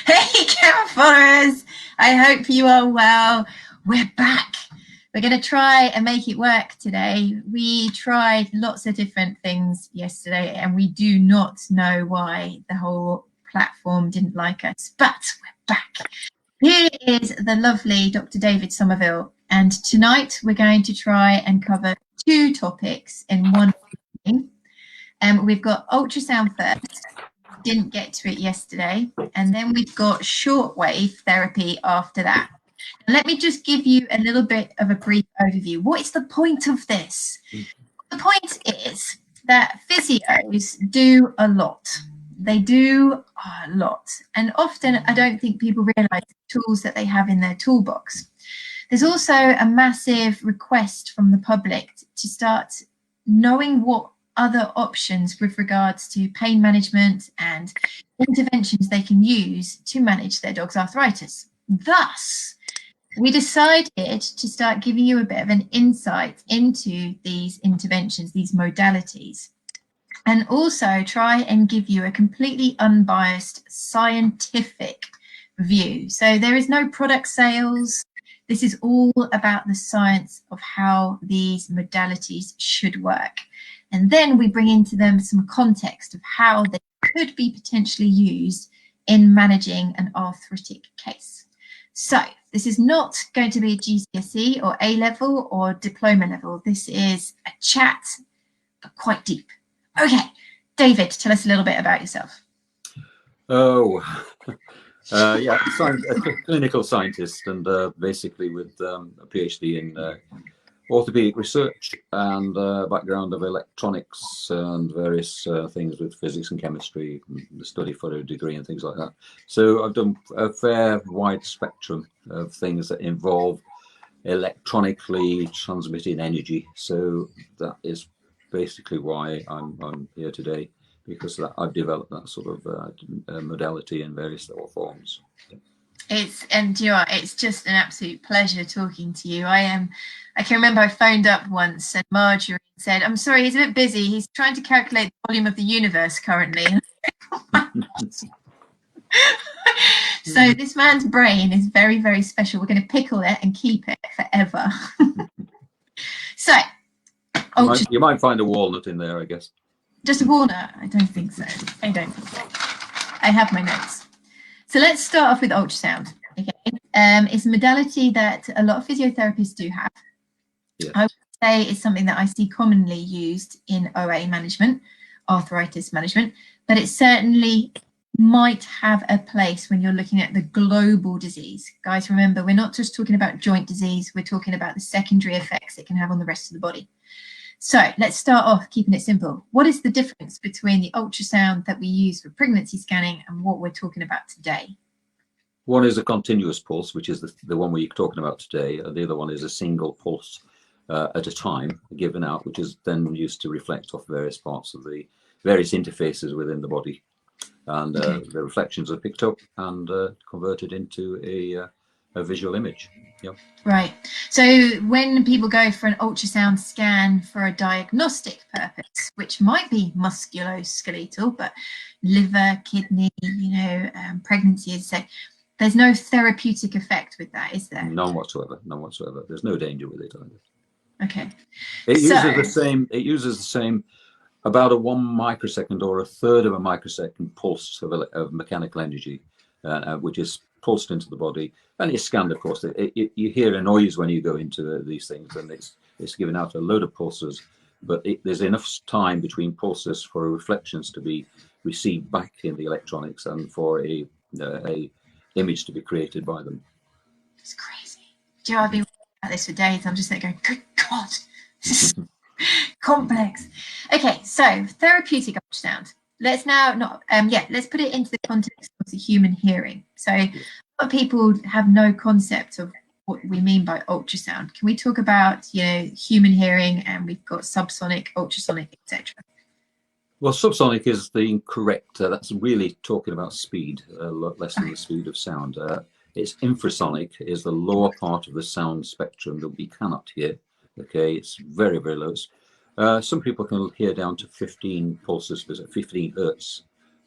Hey, camera followers! I hope you are well. We're back. We're going to try and make it work today. We tried lots of different things yesterday, and we do not know why the whole platform didn't like us, but we're back. Here is the lovely Dr. David Sommerville, and tonight we're going to try and cover two topics in one evening. We've got ultrasound first. Didn't get to it yesterday, and then we've got shortwave therapy after that. Let me just give you a little bit of a brief overview. What is the point of this? The point is that physios do a lot. They do a lot, and often I don't think people realize the tools that they have in their toolbox. There's also a massive request from the public to start knowing what other options with regards to pain management and interventions they can use to manage their dog's arthritis. Thus, we decided to start giving you a bit of an insight into these interventions, these modalities, and also try and give you a completely unbiased scientific view. So there is no product sales. This is all about the science of how these modalities should work. And then we bring into them some context of how they could be potentially used in managing an arthritic case. So this is not going to be a GCSE or A-level or diploma level. This is a chat, but quite deep. Okay, David, tell us a little bit about yourself. Oh, yeah, a clinical scientist, and basically with a PhD in orthopedic research and background of electronics and various things with physics and chemistry, the study for a degree and things like that. So I've done a fair wide spectrum of things that involve electronically transmitting energy. So that is basically why I'm here today, because I've developed that sort of modality in various little forms. It's just an absolute pleasure talking to you. I can remember I phoned up once and Marjorie said, "I'm sorry, he's a bit busy. He's trying to calculate the volume of the universe currently." So this man's brain is very, very special. We're going to pickle it and keep it forever. So, you might find a walnut in there, I guess. Just a walnut? I don't think so. I have my notes. So let's start off with ultrasound. Okay, it's a modality that a lot of physiotherapists do have. Yes. I would say it's something that I see commonly used in OA management, arthritis management, but it certainly might have a place when you're looking at the global disease. Guys, remember, we're not just talking about joint disease, we're talking about the secondary effects it can have on the rest of the body. So let's start off keeping it simple. What is the difference between the ultrasound that we use for pregnancy scanning and what we're talking about today? One is a continuous pulse, which is the one we're talking about today. The other one is a single pulse at a time given out, which is then used to reflect off various parts of the various interfaces within the body. And the reflections are picked up and converted into a visual image. Yep. Right. So when people go for an ultrasound scan for a diagnostic purpose, which might be musculoskeletal, but liver, kidney, pregnancy, there's no therapeutic effect with that, is there? None whatsoever. None whatsoever. There's no danger with it either. Okay. It uses the same about a 1 microsecond or a third of a microsecond pulse of mechanical energy, which is pulsed into the body, and it's scanned, of course. You hear a noise when you go into these things, and it's giving out a load of pulses, but there's enough time between pulses for reflections to be received back in the electronics and for a image to be created by them. It's crazy. Do you know, I've been reading about this for days. I'm just like going, good God, this is complex. Okay, so therapeutic ultrasound. Let's now let's put it into the context of the human hearing. So a lot of people have no concept of what we mean by ultrasound. Can we talk about human hearing, and we've got subsonic, ultrasonic, etc.? Well, subsonic is the incorrect. That's really talking about speed, a lot less than the speed of sound. It's infrasonic, is the lower part of the sound spectrum that we cannot hear. Okay, it's very, very low. Some people can hear down to 15 pulses, 15 hertz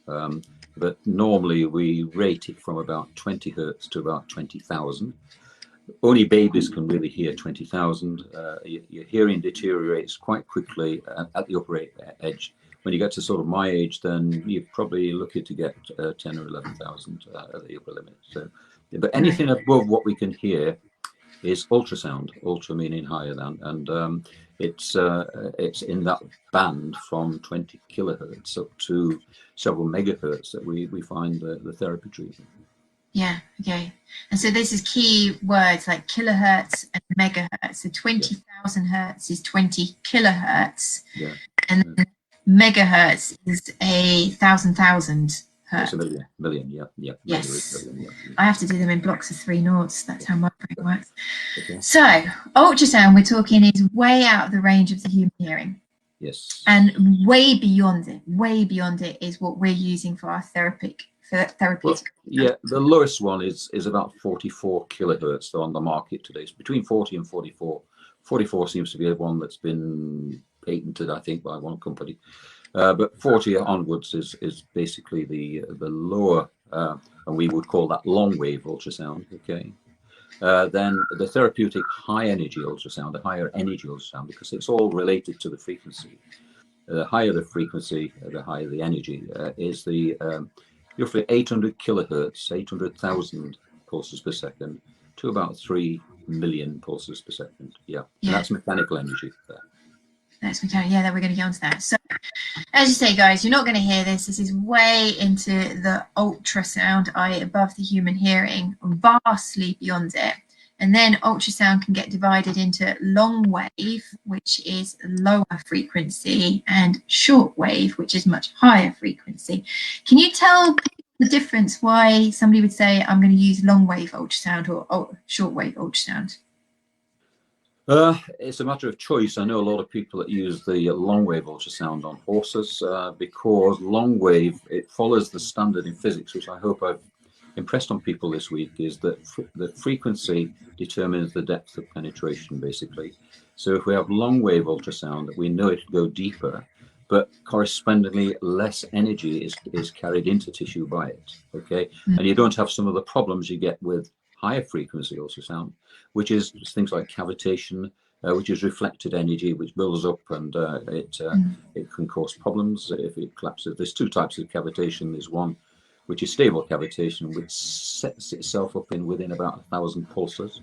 But normally we rate it from about 20 hertz to about 20,000. Only babies can really hear 20,000. Your hearing deteriorates quite quickly at the upper edge. When you get to sort of my age, then you're probably looking to get 10 or 11,000 at the upper limit. So, but anything above what we can hear is ultrasound. Ultra meaning higher than, and it's in that band from 20 kilohertz up to several megahertz that we find the therapy treatment. Yeah, okay. And so this is key words like kilohertz and megahertz. So 20,000 hertz is 20 kilohertz. Yeah. And megahertz is 1,000 hertz. It's a million, yeah. Yes. Million, yeah. I have to do them in blocks of 3 noughts. That's how my brain works. Okay. So ultrasound, we're talking, is way out of the range of the human hearing. Yes. And way beyond it is what we're using for our therapeutic. Well, yeah, the lowest one is about 44 kilohertz on the market today. It's between 40 and 44. 44 seems to be the one that's been patented, I think, by one company. But 40 onwards is basically the lower, and we would call that long wave ultrasound. Okay. Then the therapeutic high energy ultrasound, the higher energy ultrasound, because it's all related to the frequency. The higher the frequency, the higher the energy, is the roughly 800 kilohertz, 800,000 pulses per second, to about 3 million pulses per second. Yeah. And that's mechanical energy there. That's mechanical. Yeah, we're going to get onto that. So, as you say, guys, you're not going to hear this. This is way into the ultrasound, i.e. above the human hearing, vastly beyond it. And then ultrasound can get divided into long wave, which is lower frequency, and short wave, which is much higher frequency. Can you tell the difference why somebody would say, I'm going to use long wave ultrasound or short wave ultrasound? It's a matter of choice. I know a lot of people that use the long wave ultrasound on horses because long wave, it follows the standard in physics, which I hope I've impressed on people this week, is that the frequency determines the depth of penetration, basically. So if we have long wave ultrasound, we know it can go deeper, but correspondingly less energy is carried into tissue by it. Okay. And you don't have some of the problems you get with higher frequency ultrasound, which is things like cavitation, which is reflected energy, which builds up, and it can cause problems if it collapses. There's 2 types of cavitation. There's one which is stable cavitation, which sets itself up in within about 1,000 pulses.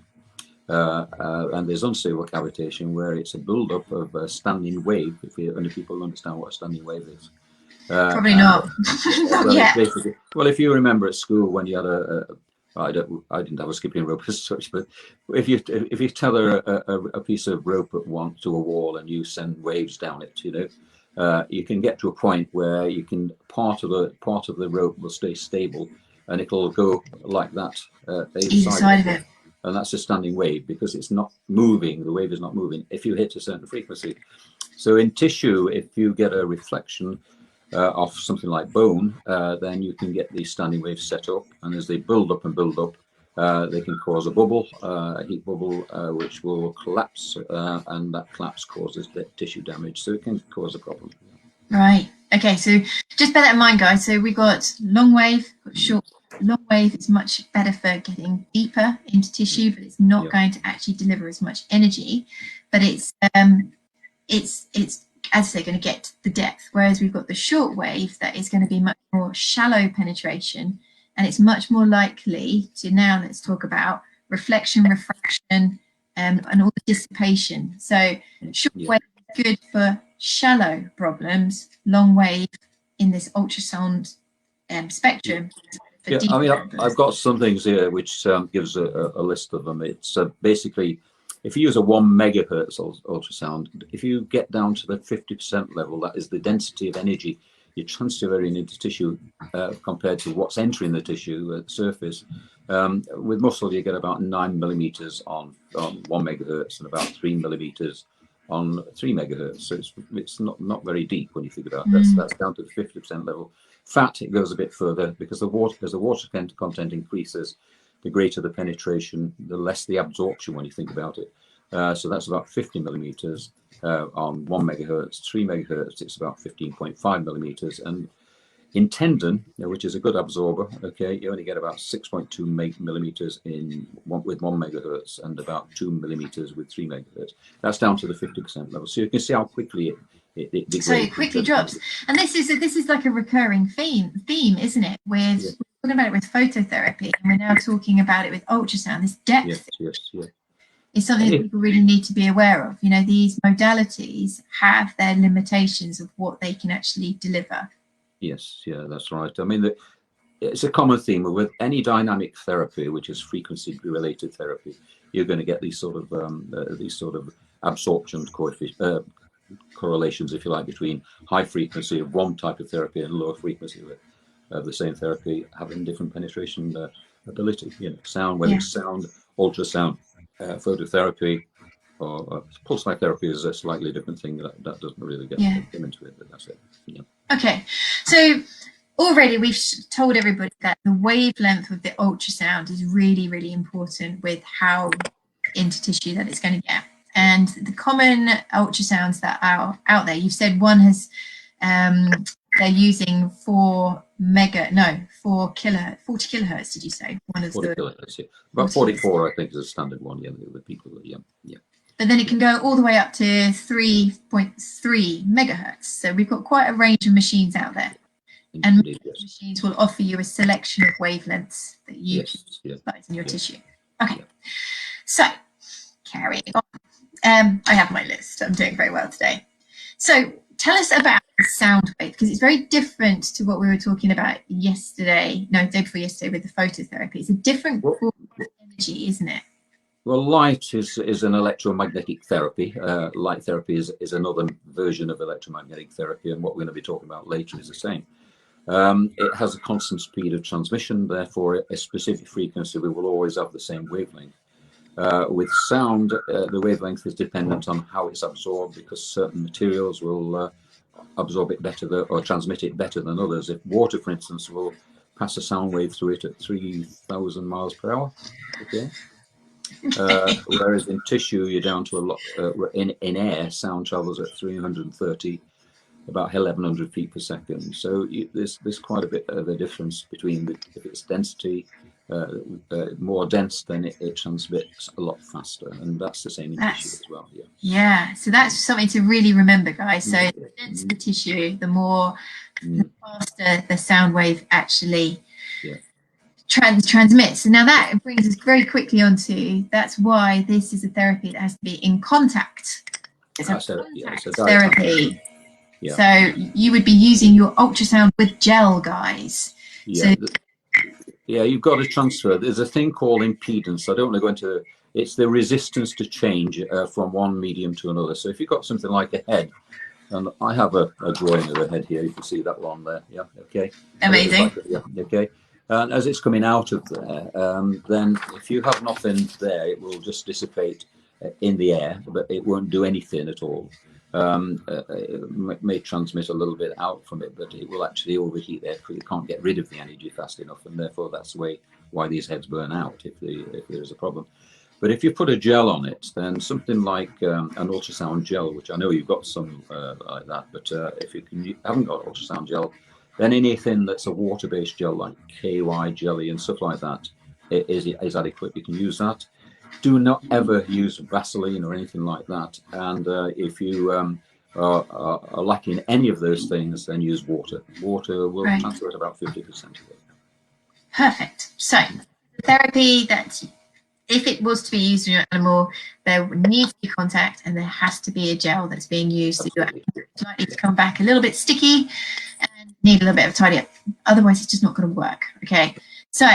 And there's unstable cavitation, where it's a build-up of a standing wave, if only people understand what a standing wave is. Probably not. Not yet. Well, if you remember at school when you had I didn't have a skipping rope as such, but if you tether a piece of rope to a wall and you send waves down it, you know, you can get to a point where you can part of the rope will stay stable, and it'll go like that either side of it. And that's a standing wave because it's not moving. The wave is not moving if you hit a certain frequency. So in tissue, if you get a reflection of something like bone, then you can get these standing waves set up, and as they build up, they can cause a bubble, a heat bubble, which will collapse, and that collapse causes tissue damage. So it can cause a problem. Right. Okay. So just bear that in mind, guys. So we got long wave, short. Long wave is much better for getting deeper into tissue, but it's not going to actually deliver as much energy. But it's as I say, going to get the depth. Whereas we've got the short wave that is going to be much more shallow penetration, and it's much more likely to, now let's talk about reflection, refraction, and all the dissipation. So short wave is good for shallow problems. Long wave in this ultrasound spectrum. Yeah, I mean, I've got some things here which gives a list of them. It's basically, if you use a 1 megahertz ultrasound, if you get down to the 50% level, that is the density of energy you're transferring into tissue compared to what's entering the tissue at the surface. With muscle, you get about 9 millimeters on 1 megahertz and about 3 millimeters on 3 megahertz. So it's not very deep when you think about it. That's down to the 50% level. Fat, it goes a bit further because as the water content increases, the greater the penetration, the less the absorption when you think about it. So that's about 50 millimeters on 1 megahertz. 3 megahertz, it's about 15.5 millimeters. And In tendon, which is a good absorber, okay, you only get about 6.2 millimeters with 1 megahertz and about 2 millimeters with 3 megahertz. That's down to the 50% level. So you can see how quickly it degrades. So it quickly drops. And this is like a recurring theme, isn't it? We're talking about it with phototherapy, and we're now talking about it with ultrasound. This depth is something that people really need to be aware of. You know, these modalities have their limitations of what they can actually deliver. Yes, yeah, that's right. I mean, it's a common theme with any dynamic therapy, which is frequency-related therapy. You're going to get these sort of absorption correlations, if you like, between high frequency of one type of therapy and lower frequency of the same therapy having different penetration ability. You know, sound, whether it's sound, ultrasound, phototherapy, or pulse light therapy is a slightly different thing that doesn't really get into it, but that's it. Yeah. Okay, so already we've told everybody that the wavelength of the ultrasound is really, really important with how into tissue that it's going to get. And the common ultrasounds that are out there, you've said one has, they're using 40 kilohertz, did you say? One of 40 kilohertz, yeah. About 44, I think, is a standard one, the people, yeah. But then it can go all the way up to 3.3 megahertz. So we've got quite a range of machines out there. And machines will offer you a selection of wavelengths that you can utilize in your tissue. Okay, so carrying on. I have my list. I'm doing very well today. So tell us about the sound wave, because it's very different to what we were talking about yesterday. No, the day before yesterday with the phototherapy. It's a different form of energy, isn't it? Well, light is an electromagnetic therapy. Light therapy is another version of electromagnetic therapy, and what we're going to be talking about later is the same. It has a constant speed of transmission, therefore a specific frequency. We will always have the same wavelength. With sound, the wavelength is dependent on how it's absorbed, because certain materials will absorb it better or transmit it better than others. If water, for instance, will pass a sound wave through it at 3,000 miles per hour. Okay. Whereas in tissue, you're down to a lot. In air, sound travels at 330, about 1,100 feet per second. So there's quite a bit of a difference between if it's density, more dense, then it transmits a lot faster, and that's the same in tissue as well. Yeah. So that's something to really remember, guys. So the denser the tissue, the faster the sound wave actually transmits. And now that brings us very quickly onto, that's why this is a therapy that has to be in contact. It's a contact therapy. Yeah. So you would be using your ultrasound with gel, guys. Yeah. You've got to transfer. There's a thing called impedance. I don't want to go into it's the resistance to change from one medium to another. So if you've got something like a head, and I have a drawing of a head here, you can see that one there. Yeah, okay. Amazing. Okay. And as it's coming out of there, then if you have nothing there, it will just dissipate in the air, but it won't do anything at all. It may transmit a little bit out from it, but it will actually overheat there because it can't get rid of the energy fast enough, and therefore that's the way why these heads burn out if there's a problem. But if you put a gel on it, then something like an ultrasound gel, which I know you've got some like that, but if you haven't got ultrasound gel, then anything that's a water-based gel like KY jelly and stuff like that is adequate. You can use that. Do not ever use Vaseline or anything like that. And if you are lacking any of those things, then use water. Water will transfer at about 50% of it. Perfect. So the therapy that, if it was to be used on your animal, there needs to be contact and there has to be a gel that's being used. So you're likely to come back a little bit sticky and need a little bit of tidy up. Otherwise, it's just not going to work. Okay. So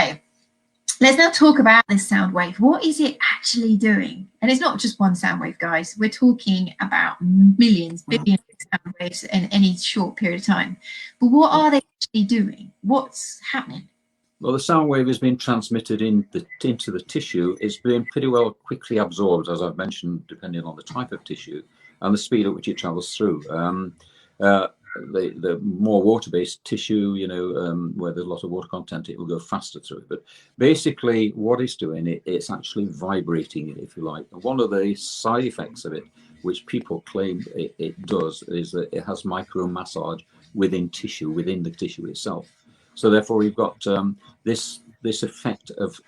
let's now talk about this sound wave. What is it actually doing? And it's not just one sound wave, guys. We're talking about millions, billions of sound waves in any short period of time. But what are they actually doing? What's happening? Well, the sound wave is being transmitted into the tissue. It's being pretty well quickly absorbed, as I've mentioned, depending on the type of tissue and the speed at which it travels through. The more water-based tissue, where there's a lot of water content, it will go faster through it. But basically, what it's doing, it's actually vibrating it, if you like. And one of the side effects of it, which people claim it does, is that it has micro within tissue, within the tissue itself. So therefore, you've got this effect of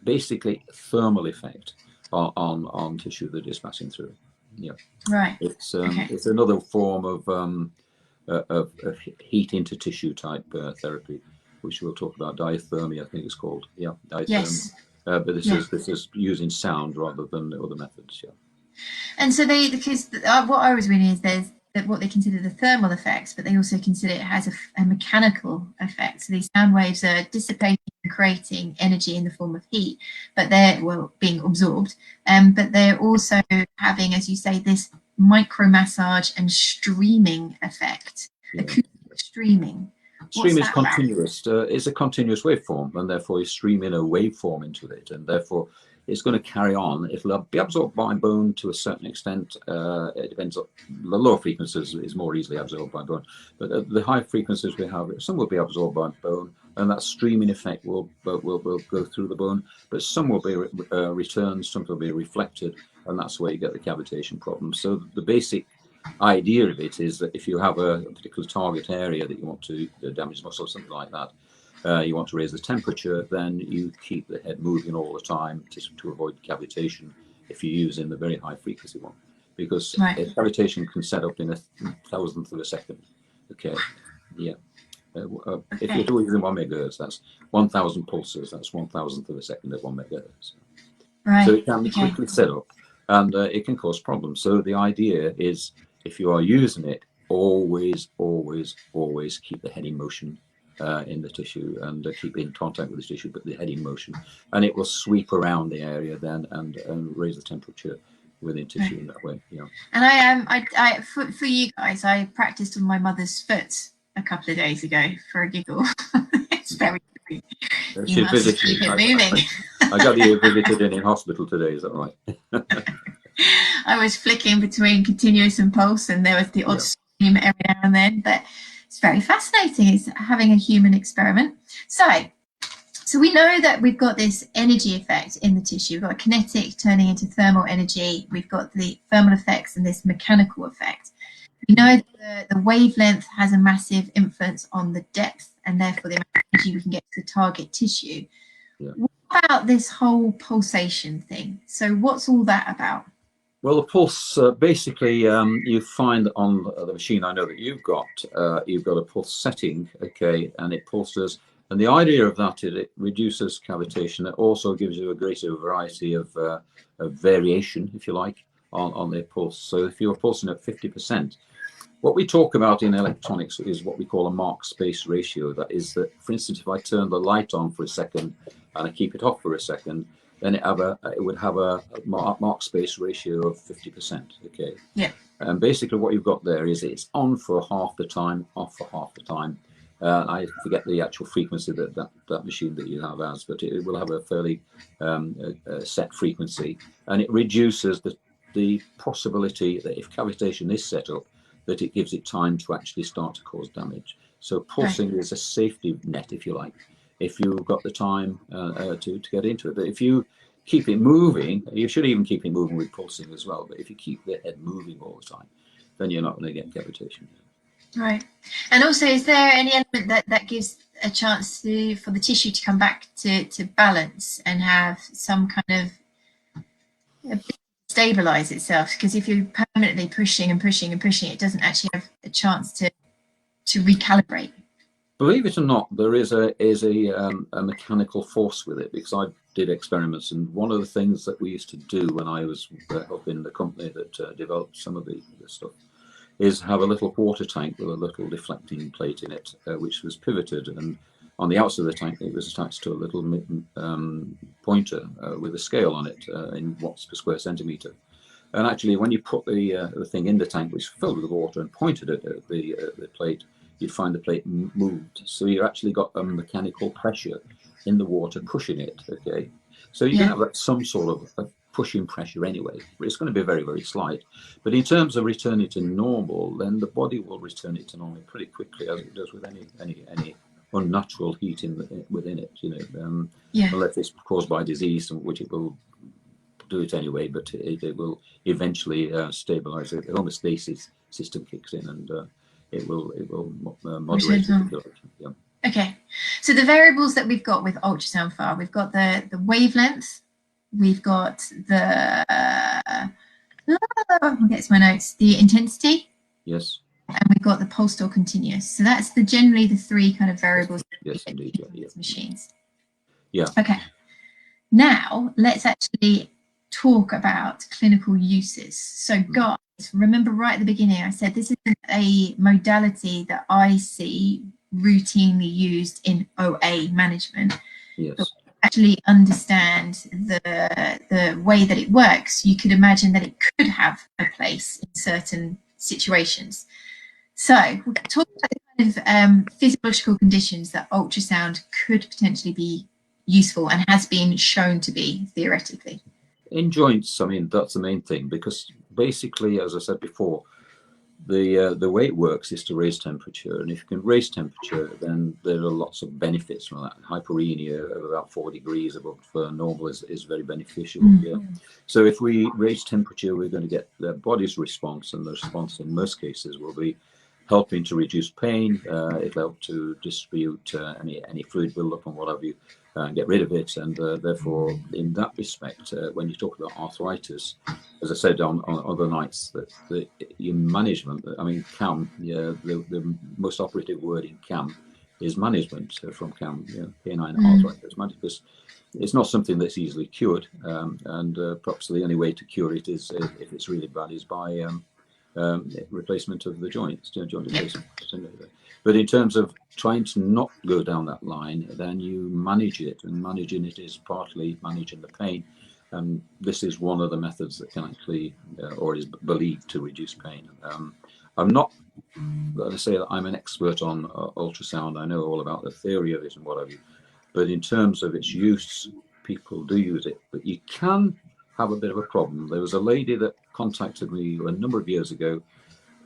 basically thermal effect on tissue that is passing through. Yeah, Right. It's another form of heat into tissue type therapy, which we'll talk about. Diathermy, I think it's called. Yeah, diathermy. Yes. But this is using sound rather than other methods. Yeah. And so because what I was reading is there's what they consider the thermal effects, but they also consider it has a mechanical effect. So these sound waves are dissipating and creating energy in the form of heat, but they're being absorbed. But they're also having, as you say, this micro massage and streaming effect. Yeah. Acoustic streaming. Stream is continuous. It's a continuous waveform, and therefore you stream in a waveform into it, and therefore it's going to carry on. It'll be absorbed by bone to a certain extent. It depends on the lower frequencies is more easily absorbed by bone, but the high frequencies we have, some will be absorbed by bone, and that streaming effect will go through the bone. But some will be returned, some will be reflected, and that's where you get the cavitation problem. So the basic idea of it is that if you have a particular target area that you want to damage muscle, something like that, you want to raise the temperature, then you keep the head moving all the time to avoid cavitation if you're using the very high frequency one, because cavitation can set up in a thousandth of a second. Okay, yeah. If you're using 1 megahertz, that's 1,000 pulses. That's 1,000th of a second at 1 megahertz. Right. So it can be quickly set up, and it can cause problems. So the idea is, if you are using it, always keep the head in motion in the tissue, and keep in contact with the tissue, but the head in motion, and it will sweep around the area then and raise the temperature within tissue in that way. Yeah. And I for you guys, I practiced on my mother's foot a couple of days ago for a giggle. It's very cute. You must keep it moving. I got you visited in hospital today. Is that right? I was flicking between continuous and pulse, and there was the odd stream every now and then, but it's very fascinating. It's having a human experiment. So we know that we've got this energy effect in the tissue. We've got a kinetic turning into thermal energy. We've got the thermal effects and this mechanical effect. We know that the wavelength has a massive influence on the depth, and therefore the amount of energy we can get to the target tissue. Yeah. What about this whole pulsation thing? So what's all that about? Well, the pulse, basically, you find on the machine I know that you've got a pulse setting, okay, and it pulses. And the idea of that is it reduces cavitation. It also gives you a greater variety of variation, if you like, on the pulse. So if you're pulsing at 50%, what we talk about in electronics is what we call a mark-space ratio. That is that, for instance, if I turn the light on for a second and I keep it off for a second, then it would have a mark space ratio of 50%. Okay. Yeah. And basically, what you've got there is it's on for half the time, off for half the time. I forget the actual frequency that machine that you have has, but it will have a fairly set frequency, and it reduces the possibility that if cavitation is set up, that it gives it time to actually start to cause damage. So pulsing is a safety net, if you like, if you've got the time to get into it. But if you keep it moving, you should even keep it moving with pulsing as well. But if you keep the head moving all the time, then you're not going to get cavitation. Right. And also, is there any element that gives a chance for the tissue to come back to balance and have some kind of stabilize itself? Because if you're permanently pushing and pushing and pushing, it doesn't actually have a chance to recalibrate. Believe it or not, there is a mechanical force with it, because I did experiments, and one of the things that we used to do when I was helping the company that developed some of the stuff is have a little water tank with a little deflecting plate in it, which was pivoted, and on the outside of the tank it was attached to a little pointer with a scale on it in watts per square centimeter. And actually, when you put the thing in the tank, which filled with water, and pointed it at the plate, you'd find the plate moved. So you actually got a mechanical pressure in the water pushing it. Okay, so you can have some sort of pushing pressure anyway, but it's going to be very, very slight. But in terms of returning to normal, then the body will return it to normal pretty quickly, as it does with any unnatural heat within it. You know, unless it's caused by disease, which it will do it anyway, but it will eventually stabilize it. The homeostasis system kicks in, and it will moderate the circulation. Yeah. Okay, so the variables that we've got with ultrasound far, we've got the wavelength, we've got the I'll get to my notes, the intensity. Yes. And we've got the pulsed or continuous. So that's generally the three kind of variables. Yes, indeed. Yeah. Machines. Yeah. Okay. Now let's actually talk about clinical uses. So guys, remember right at the beginning, I said this is a modality that I see routinely used in OA management. Yes. But actually understand the way that it works, you could imagine that it could have a place in certain situations. So we're going to talk about the kind of physiological conditions that ultrasound could potentially be useful and has been shown to be theoretically. In joints, I mean, that's the main thing, because basically, as I said before, the way it works is to raise temperature, and if you can raise temperature, then there are lots of benefits from that. Hyperemia of about 4 degrees above normal is very beneficial. Yeah. So if we raise temperature, we're going to get the body's response, and the response in most cases will be helping to reduce pain. It'll help to distribute any fluid buildup and what have you, and get rid of it. And therefore, in that respect, when you talk about arthritis, as I said on other nights, that the management, I mean, CAM, the most operative word in CAM is management from CAM, canine arthritis management, because it's not something that's easily cured. And perhaps the only way to cure it is, if it's really bad, is by replacement of the joints, joint replacement. But in terms of trying to not go down that line, then you manage it, and managing it is partly managing the pain. And this is one of the methods that can actually, or is believed to reduce pain. I'm not going to say that I'm an expert on ultrasound. I know all about the theory of it and what have you. But in terms of its use, people do use it. But you can have a bit of a problem. There was a lady that contacted me a number of years ago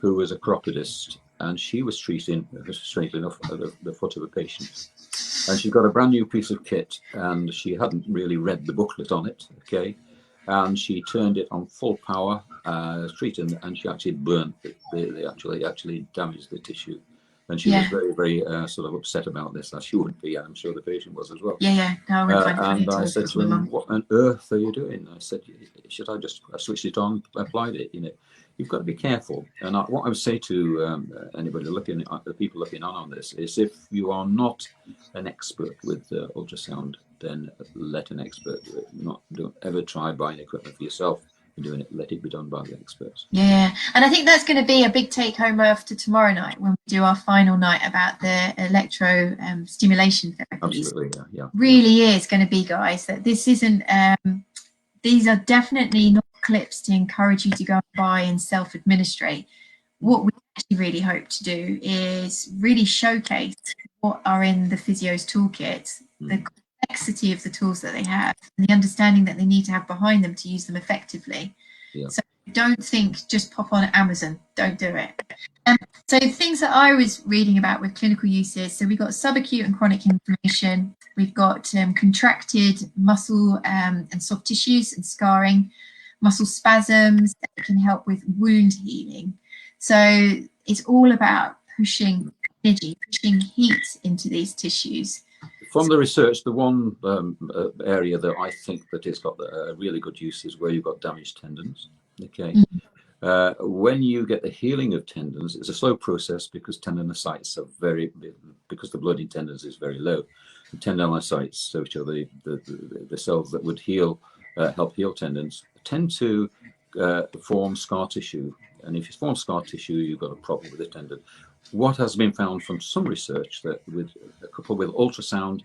who was a chiropodist, and she was treating, strangely enough, the foot of a patient. And she got a brand new piece of kit, and she hadn't really read the booklet on it, okay? And she turned it on full power, treating, and she actually burnt it. They actually damaged the tissue. And she was very, very sort of upset about this, as she would be. I'm sure the patient was as well. Yeah. No, and I said to him, "What on earth are you doing?" I said, "Should I just switch it on, applied it? You've got to be careful." And what I would say to anybody looking at the people looking on this is, if you are not an expert with ultrasound, then let an expert do it. Don't ever try buying equipment for yourself. Doing it, let it be done by the experts. Yeah, and I think that's going to be a big take home after tomorrow night, when we do our final night about the electro stimulation therapies. Absolutely, yeah. Really is going to be, guys, that this isn't these are definitely not clips to encourage you to go and buy and self-administrate. What we actually really hope to do is really showcase what are in the physio's toolkit, the complexity of the tools that they have, and the understanding that they need to have behind them to use them effectively. So don't think just pop on Amazon, don't do it. So things that I was reading about with clinical uses, so we've got subacute and chronic inflammation, we've got contracted muscle and soft tissues and scarring, muscle spasms that can help with wound healing. So it's all about pushing energy, pushing heat into these tissues. From the research, the one area that I think that it's got a really good use is where you've got damaged tendons. Okay. When you get the healing of tendons, it's a slow process, because tendinocytes are because the blood in tendons is very low. The tendinocytes, which are the cells that would help heal tendons, tend to form scar tissue. And if you form scar tissue, you've got a problem with the tendon. What has been found from some research, that coupled with ultrasound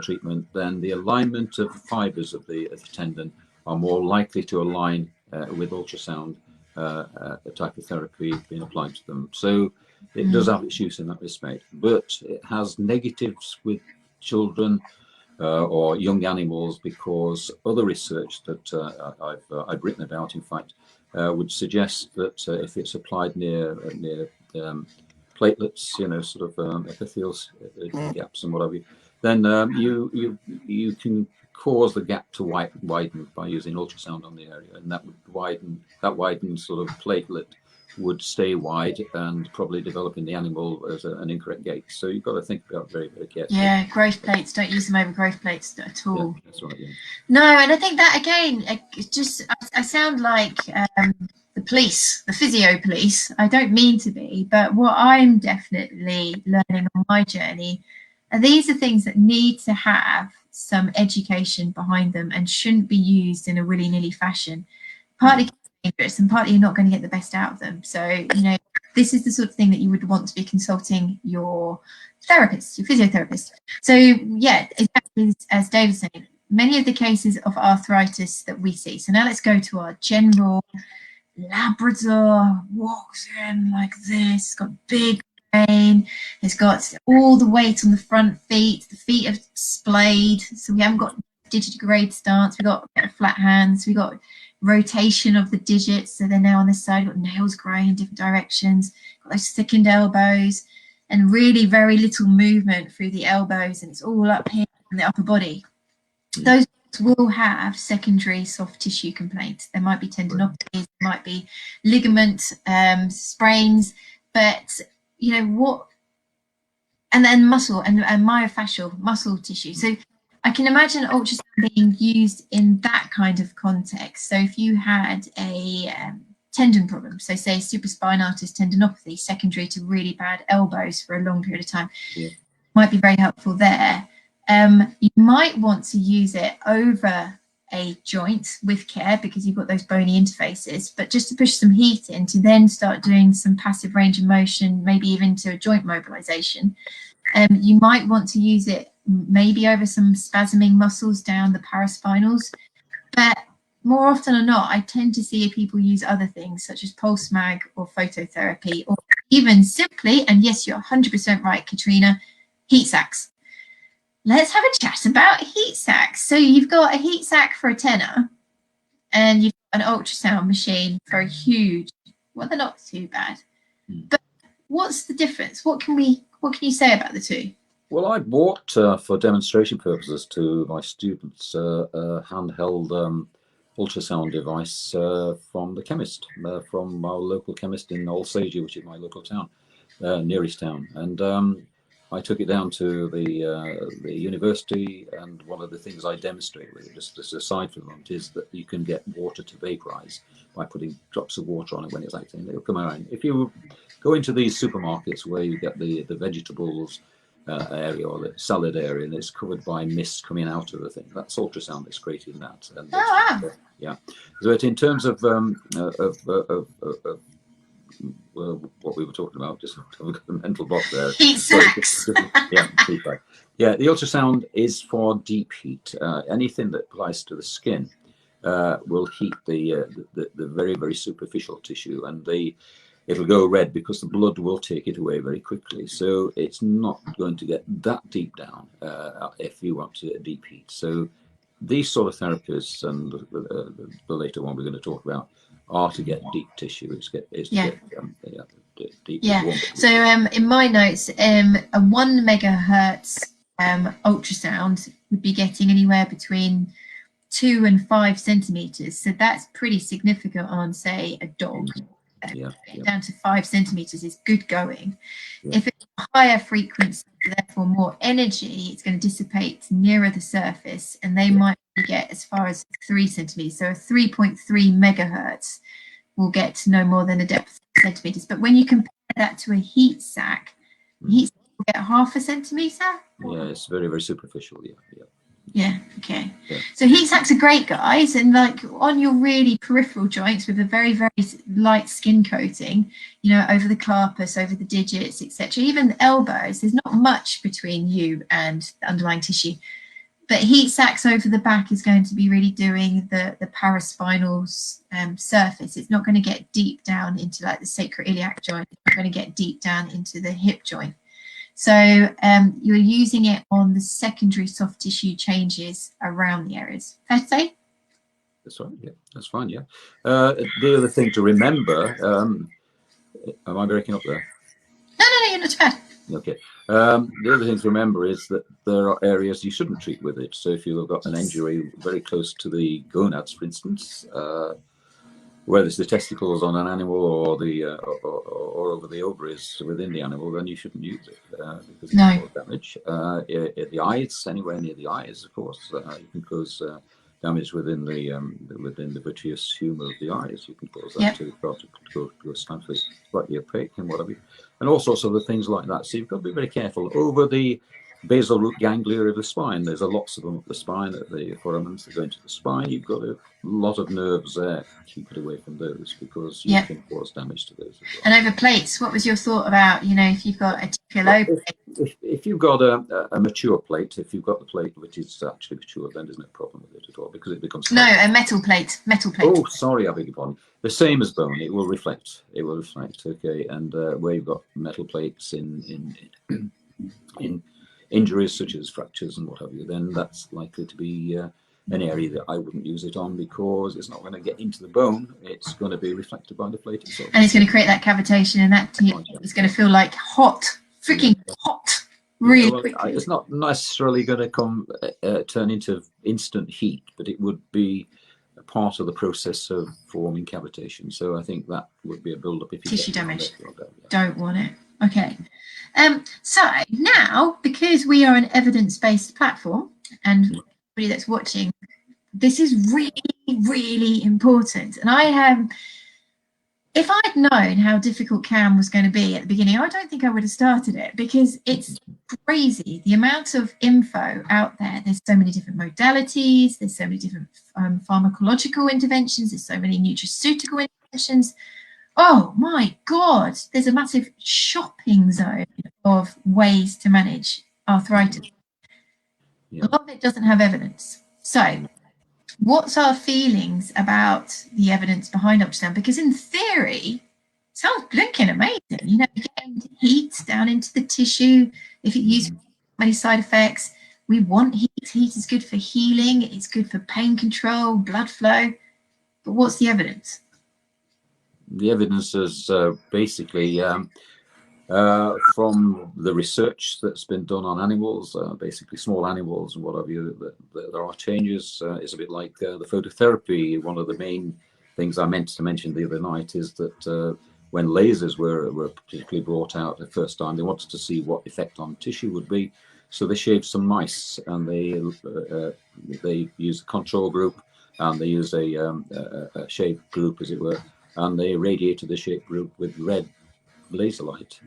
treatment, then the alignment of fibers of the tendon are more likely to align with ultrasound type of therapy being applied to them. So it does have its use in that respect, but it has negatives with children or young animals, because other research that I've written about, in fact, would suggest that if it's applied near platelets, sort of epithelial gaps and whatever, then you can cause the gap to widen by using ultrasound on the area, and that would widen sort of platelet would stay wide and probably develop in the animal as an incorrect gait. So you've got to think about very, very carefully. Yeah, growth plates, don't use them over growth plates at all. Yeah, that's right, yeah. No, and I think that again, I sound like the police, the physio police. I don't mean to be, but what I'm definitely learning on my journey, and these are things that need to have some education behind them and shouldn't be used in a willy-nilly fashion. Partly dangerous and partly you're not going to get the best out of them. So, you know, this is the sort of thing that you would want to be consulting your therapist, your physiotherapist. So yeah, exactly as David said, many of the cases of arthritis that we see. So now let's go to our general Labrador, walks in like this, got big brain, it's got all the weight on the front feet, the feet are splayed, so we haven't got digitigrade stance, we've got flat hands, we've got rotation of the digits, so they're now on this side, got nails growing in different directions, got those thickened elbows, and really very little movement through the elbows, and it's all up here in the upper body. Those will have secondary soft tissue complaints. There might be tendinopathies, there might be ligament sprains, but you know what, and then muscle and myofascial muscle tissue. So I can imagine ultrasound being used in that kind of context. So if you had a tendon problem, so say supraspinatus tendinopathy secondary to really bad elbows for a long period of time, might be very helpful there. You might want to use it over a joint with care because you've got those bony interfaces, but just to push some heat in to then start doing some passive range of motion, maybe even to a joint mobilization. You might want to use it maybe over some spasming muscles down the paraspinals, but more often than not, I tend to see people use other things such as pulse mag or phototherapy, or even simply, and yes, you're 100% right, Katrina, heat sacks. Let's have a chat about heat sacks. So you've got a heat sack for a tenner, and you've got an ultrasound machine for a huge. Well, they're not too bad, but what's the difference? What can you say about the two? Well, I bought for demonstration purposes to my students a handheld ultrasound device from the chemist, from our local chemist in Alsager, which is my local town, nearest town, and I took it down to the university, and one of the things I demonstrate with it, just aside from that, is that you can get water to vaporize by putting drops of water on it when it's acting. It'll come around. If you go into these supermarkets where you get the vegetables area or the salad area, and it's covered by mist coming out of the thing, that's ultrasound that's creating that. And yeah. But in terms of what we were talking about, just have got the mental block there. Heat sacks. Yeah, feedback. Yeah, the ultrasound is for deep heat. Anything that applies to the skin will heat the very, very superficial tissue, and it'll go red because the blood will take it away very quickly. So it's not going to get that deep down if you want to deep heat. So these sort of therapies, and the later one we're going to talk about, are to get deep tissue. Deep. Yeah. So in my notes, a 1 megahertz ultrasound would be getting anywhere between 2 and 5 centimeters. So that's pretty significant on, say, a dog. Down to 5 centimeters is good going. If it's a higher frequency, therefore more energy, it's going to dissipate nearer the surface, and they might get as far as 3 centimeters. So a 3.3 megahertz will get to no more than a depth of centimeters. But when you compare that to a heat sack, heat sack will get 0.5 centimeter. Yeah, it's very, very superficial. Yeah, okay. So heat sacks are great, guys, and like on your really peripheral joints with a very, very light skin coating, you know, over the carpus, over the digits, etc. Even the elbows, there's not much between you and the underlying tissue. But heat sacks over the back is going to be really doing the paraspinal surface. It's not going to get deep down into like the sacroiliac joint. It's not going to get deep down into the hip joint. So you're using it on the secondary soft tissue changes around the areas. Fair to say? That's right. Yeah, that's fine. Yeah. The other thing to remember, am I breaking up there? No, you're not too bad. Okay. The other thing to remember is that there are areas you shouldn't treat with it. So if you've got an injury very close to the gonads, for instance, whether it's the testicles on an animal or the or over the ovaries within the animal, then you shouldn't use it because it can cause damage. At the eyes, anywhere near the eyes, of course, you can cause damage within the vitreous humor of the eyes. You can cause that to go slightly opaque and whatever, and all sorts of other things like that. So you've got to be very careful over the basal root ganglia of the spine. There's lots of them up the spine, at the foramens that go into the spine. You've got a lot of nerves there. Keep it away from those because you can cause damage to those as well. And over plates, what was your thought about, you know, if you've got a TPLO plate? If you've got a mature plate, if you've got the plate which is actually mature, then there's no problem with it at all because it becomes... No, a metal plate. Oh, sorry, I beg your pardon. The same as bone, it will reflect. It will reflect, okay. And where you've got metal plates in injuries such as fractures and what have you, then that's likely to be an area that I wouldn't use it on because it's not going to get into the bone. It's going to be reflected by the plate itself. And it's going to create that cavitation, and that it's going to feel like hot, freaking hot, really quickly. It's not necessarily going to turn into instant heat, but it would be a part of the process of forming cavitation. So I think that would be a build-up if you tissue damage. Don't want it. Okay. So now, because we are an evidence-based platform, and everybody that's watching, this is really, really important. And I have, if I'd known how difficult CAM was going to be at the beginning, I don't think I would have started it because it's crazy the amount of info out there. There's so many different modalities. There's so many different pharmacological interventions. There's so many nutraceutical interventions. Oh my God, there's a massive shopping zone of ways to manage arthritis. A lot of it doesn't have evidence. So what's our feelings about the evidence behind ultrasound? Because in theory, it sounds blinking amazing. You know, getting heat down into the tissue. If it uses many side effects, we want heat. Heat is good for healing. It's good for pain control, blood flow. But what's the evidence? The evidence is basically from the research that's been done on animals, basically small animals and what have you, that there are changes. It's a bit like the phototherapy. One of the main things I meant to mention the other night is that when lasers were particularly brought out the first time, they wanted to see what effect on tissue would be. So they shaved some mice and they used a control group and they used a shave group, as it were, and they irradiated the shape group with red laser light.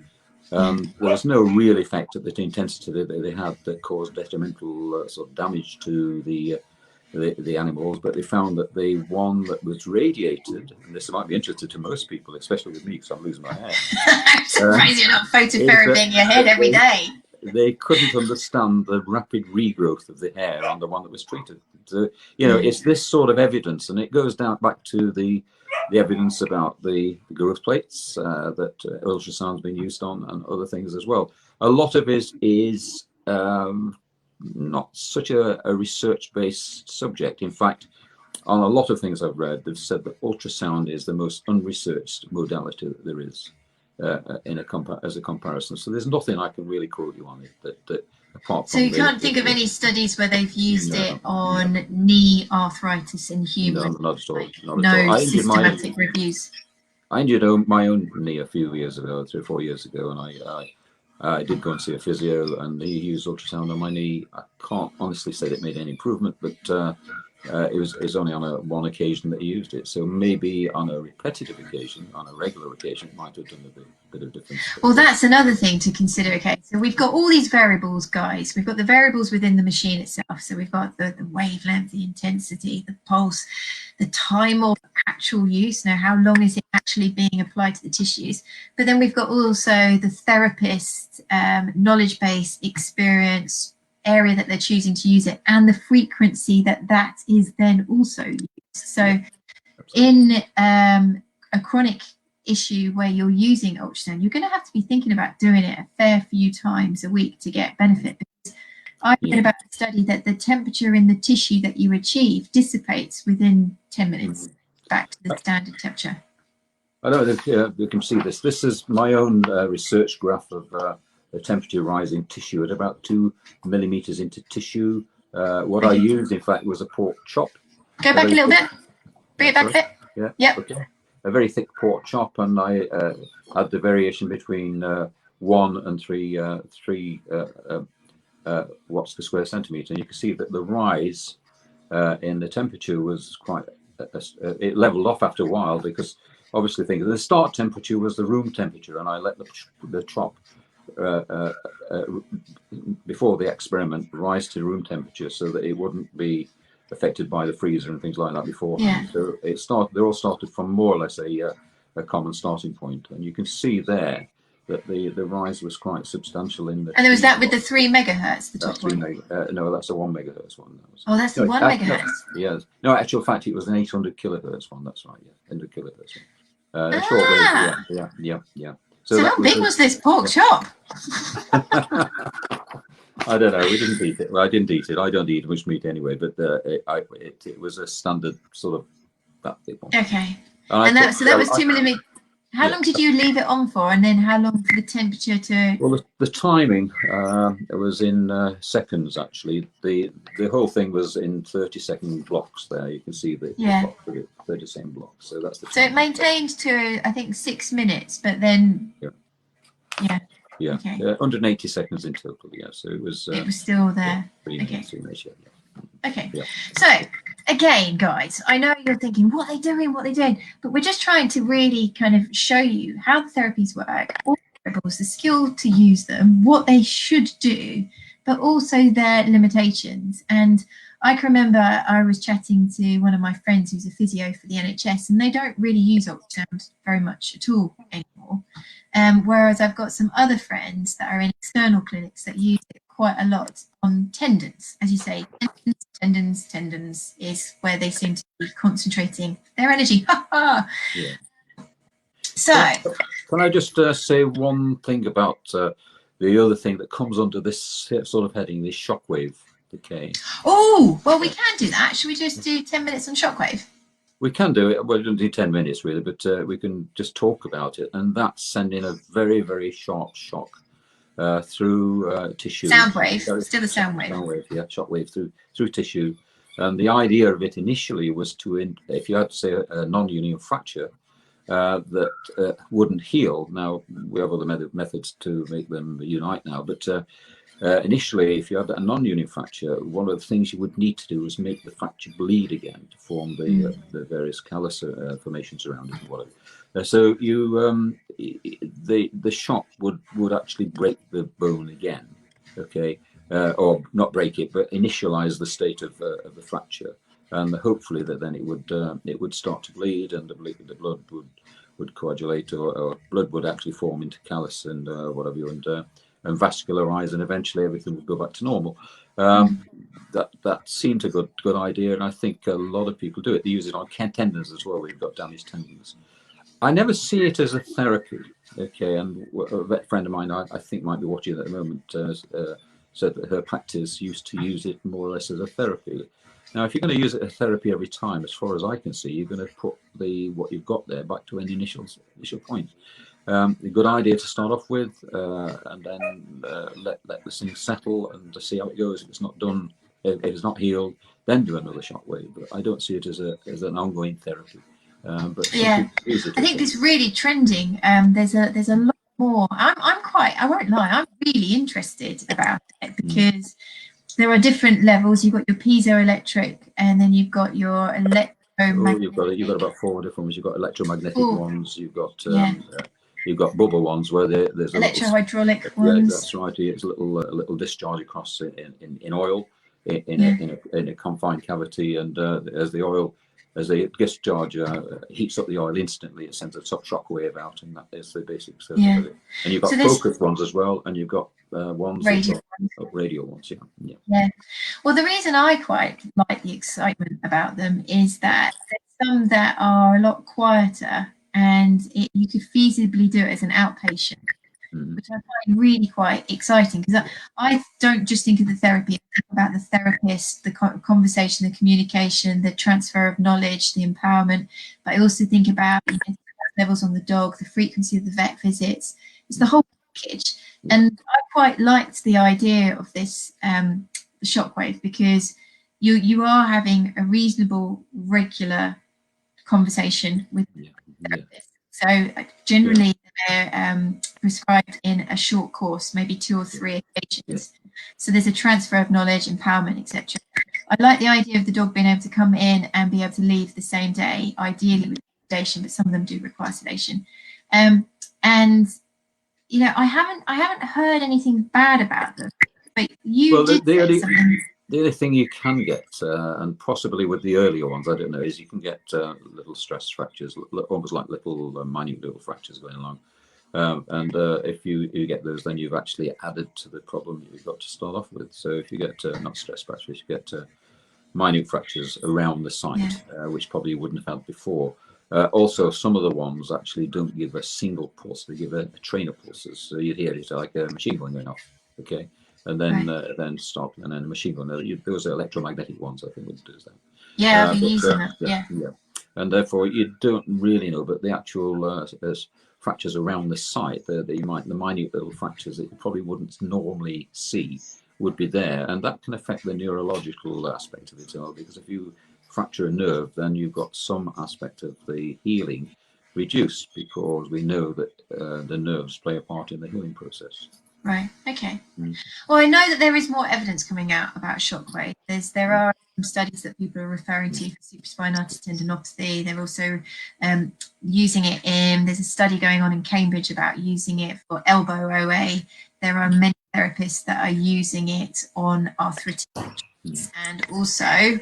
There was no real effect at the intensity that they had that caused detrimental sort of damage to the animals, but they found that the one that was radiated, and this might be interesting to most people, especially with me because I'm losing my hair. I'm surprised you're not phototherapying your head every day. They couldn't understand the rapid regrowth of the hair on the one that was treated. So, you know, it's this sort of evidence, and it goes down back to the evidence about the growth plates that ultrasound's been used on and other things as well. A lot of it is not such a research-based subject. In fact, on a lot of things I've read, they've said that ultrasound is the most unresearched modality that there is as a comparison. So there's nothing I can really quote you on it that apart from. So you can't think of any studies where they've used it on knee arthritis in humans? No, not at all. No systematic reviews. I injured my own knee a few years ago, 3 or 4 years ago, and I did go and see a physio, and he used ultrasound on my knee. I can't honestly say it made any improvement, but it was only on one occasion that he used it. So maybe on a repetitive occasion, on a regular occasion, it might have done a bit of difference. Well, that's another thing to consider. Okay, so we've got all these variables, guys. We've got the variables within the machine itself. So we've got the wavelength, the intensity, the pulse, the time of actual use. Now, how long is it actually being applied to the tissues? But then we've got also the therapist, knowledge base, experience, area that they're choosing to use it, and the frequency that is then also used. So in a chronic issue where you're using ultrasound, you're going to have to be thinking about doing it a fair few times a week to get benefit. Because I read about a study that the temperature in the tissue that you achieve dissipates within 10 minutes back to the standard temperature. I don't know if you can see this. This is my own research graph of the temperature rising tissue at about 2 millimeters into tissue. What I used, in fact, was a pork chop. Go back a little bit. Bring it back a bit. Yeah. Yep. Okay. A very thick pork chop, and I had the variation between 1 and 3 watts per square centimeter, and you can see that the rise in the temperature was quite. It leveled off after a while, because obviously the start temperature was the room temperature, and I let the chop before the experiment rise to room temperature so that it wouldn't be affected by the freezer and things like that beforehand. Yeah. So they all started from more or less a common starting point, and you can see there that the rise was quite substantial in the. And there was that with the 3 megahertz, the top one. No, that's a 1 megahertz one. Oh, that's the 1 megahertz. Yes. No, actual fact, it was an 800 kilohertz one. That's right. Yeah, 800 kilohertz one. Shortwave. Yeah. So how big was this pork chop? I don't know. We didn't eat it. Well, I didn't eat it. I don't eat much meat anyway. But it was a standard sort of that big one. Okay. And that was 2 millimeters. How long did you leave it on for, and then how long for the temperature to? Well, the timing it was in seconds actually. The whole thing was in 30-second blocks. There you can see the 30-second blocks. So that's the. So it maintained to I think 6 minutes, but then. Yeah. Okay. 180 seconds in total. Yeah. So it was. It was still there. Okay. Okay. So again, guys, I know you're thinking, what are they doing? But we're just trying to really kind of show you how the therapies work, all the variables, the skill to use them, what they should do, but also their limitations. And I can remember I was chatting to one of my friends who's a physio for the NHS, and they don't really use ultrasound very much at all anymore. Whereas I've got some other friends that are in external clinics that use it quite a lot on tendons. As you say, tendons is where they seem to be concentrating their energy. So can I just say one thing about the other thing that comes under this sort of heading, this shockwave decay? Oh, well, we can do that. Should we just do 10 minutes on shockwave? We can do it. Well, we don't do 10 minutes really, but we can just talk about it, and that's sending a very, very sharp shock through tissue. Sound wave, still a sound wave. Sound wave, yeah, shock wave through tissue. And the idea of it initially was to, if you had, say, a non-union fracture that wouldn't heal. Now we have other methods to make them unite now, but initially, if you had a non-union fracture, one of the things you would need to do is make the fracture bleed again to form the various callus formations around it and whatever. So you, the shock would actually break the bone again, okay, or not break it, but initialize the state of the fracture, and hopefully that then it would start to bleed, and the blood would coagulate, or blood would actually form into callus and whatever, and vascularize, and eventually everything would go back to normal. That seemed a good idea, and I think a lot of people do it. They use it on tendons as well, where you've got damaged tendons. I never see it as a therapy, okay, and a vet friend of mine, I think might be watching at the moment, said that her practice used to use it more or less as a therapy. Now, if you're going to use it as therapy every time, as far as I can see, you're going to put what you've got there back to an initial point. A good idea to start off with, and then let this thing settle and to see how it goes. If it's not done, if it's not healed, then do another shockwave. But I don't see it as an ongoing therapy. But yeah, I think it's really trending. There's a lot more. I won't lie, I'm really interested about it, because there are different levels. You've got your piezoelectric, and then you've got your electromagnetic. You've got about 4 different ones. You've got electromagnetic ones. You've got bubble ones where there's electrohydraulic ones. Yeah, that's right. It's a little discharge across in oil in a confined cavity, and as the discharge heats up the oil instantly, it sends a shock wave out, and that is the basic of it. And you've got focused ones as well, and you've got radial ones. Yeah. Well, the reason I quite like the excitement about them is that there's some that are a lot quieter, and you could feasibly do it as an outpatient, which I find really quite exciting, because I don't just think of the therapy, I think about the therapist, the conversation, the communication, the transfer of knowledge, the empowerment, but I also think about levels on the dog, the frequency of the vet visits. It's the whole package. And I quite liked the idea of this shockwave, because you are having a reasonable, regular conversation with Yeah. therapists. So generally they're prescribed in a short course, maybe 2 or 3 occasions. So there's a transfer of knowledge, empowerment, etc. I like the idea of the dog being able to come in and be able to leave the same day, ideally with sedation, but some of them do require sedation. And you know, I haven't heard anything bad about them. But you did say something. The only thing you can get, and possibly with the earlier ones, I don't know, is you can get little stress fractures, almost like little minute little fractures going along. And if you get those, then you've actually added to the problem that you've got to start off with. So if you get not stress fractures, you get minute fractures around the site, which probably you wouldn't have had before. Also, some of the ones actually don't give a single pulse; they give a train of pulses. So you'd hear it like a machine gun going off, okay, and then stop, and then a machine gun. Those are electromagnetic ones, I think, which does that. Yeah, I've been using that. Yeah, and therefore you don't really know. But the actual fractures around the site, the minute little fractures that you probably wouldn't normally see, would be there, and that can affect the neurological aspect of it all, because if you fracture a nerve, then you've got some aspect of the healing reduced, because we know that the nerves play a part in the healing process. Right. Okay. Well, I know that there is more evidence coming out about shockwave. There are some studies that people are referring to for supraspinatus tendinopathy. They're also using it in. There's a study going on in Cambridge about using it for elbow OA. There are many therapists that are using it on arthritis, and also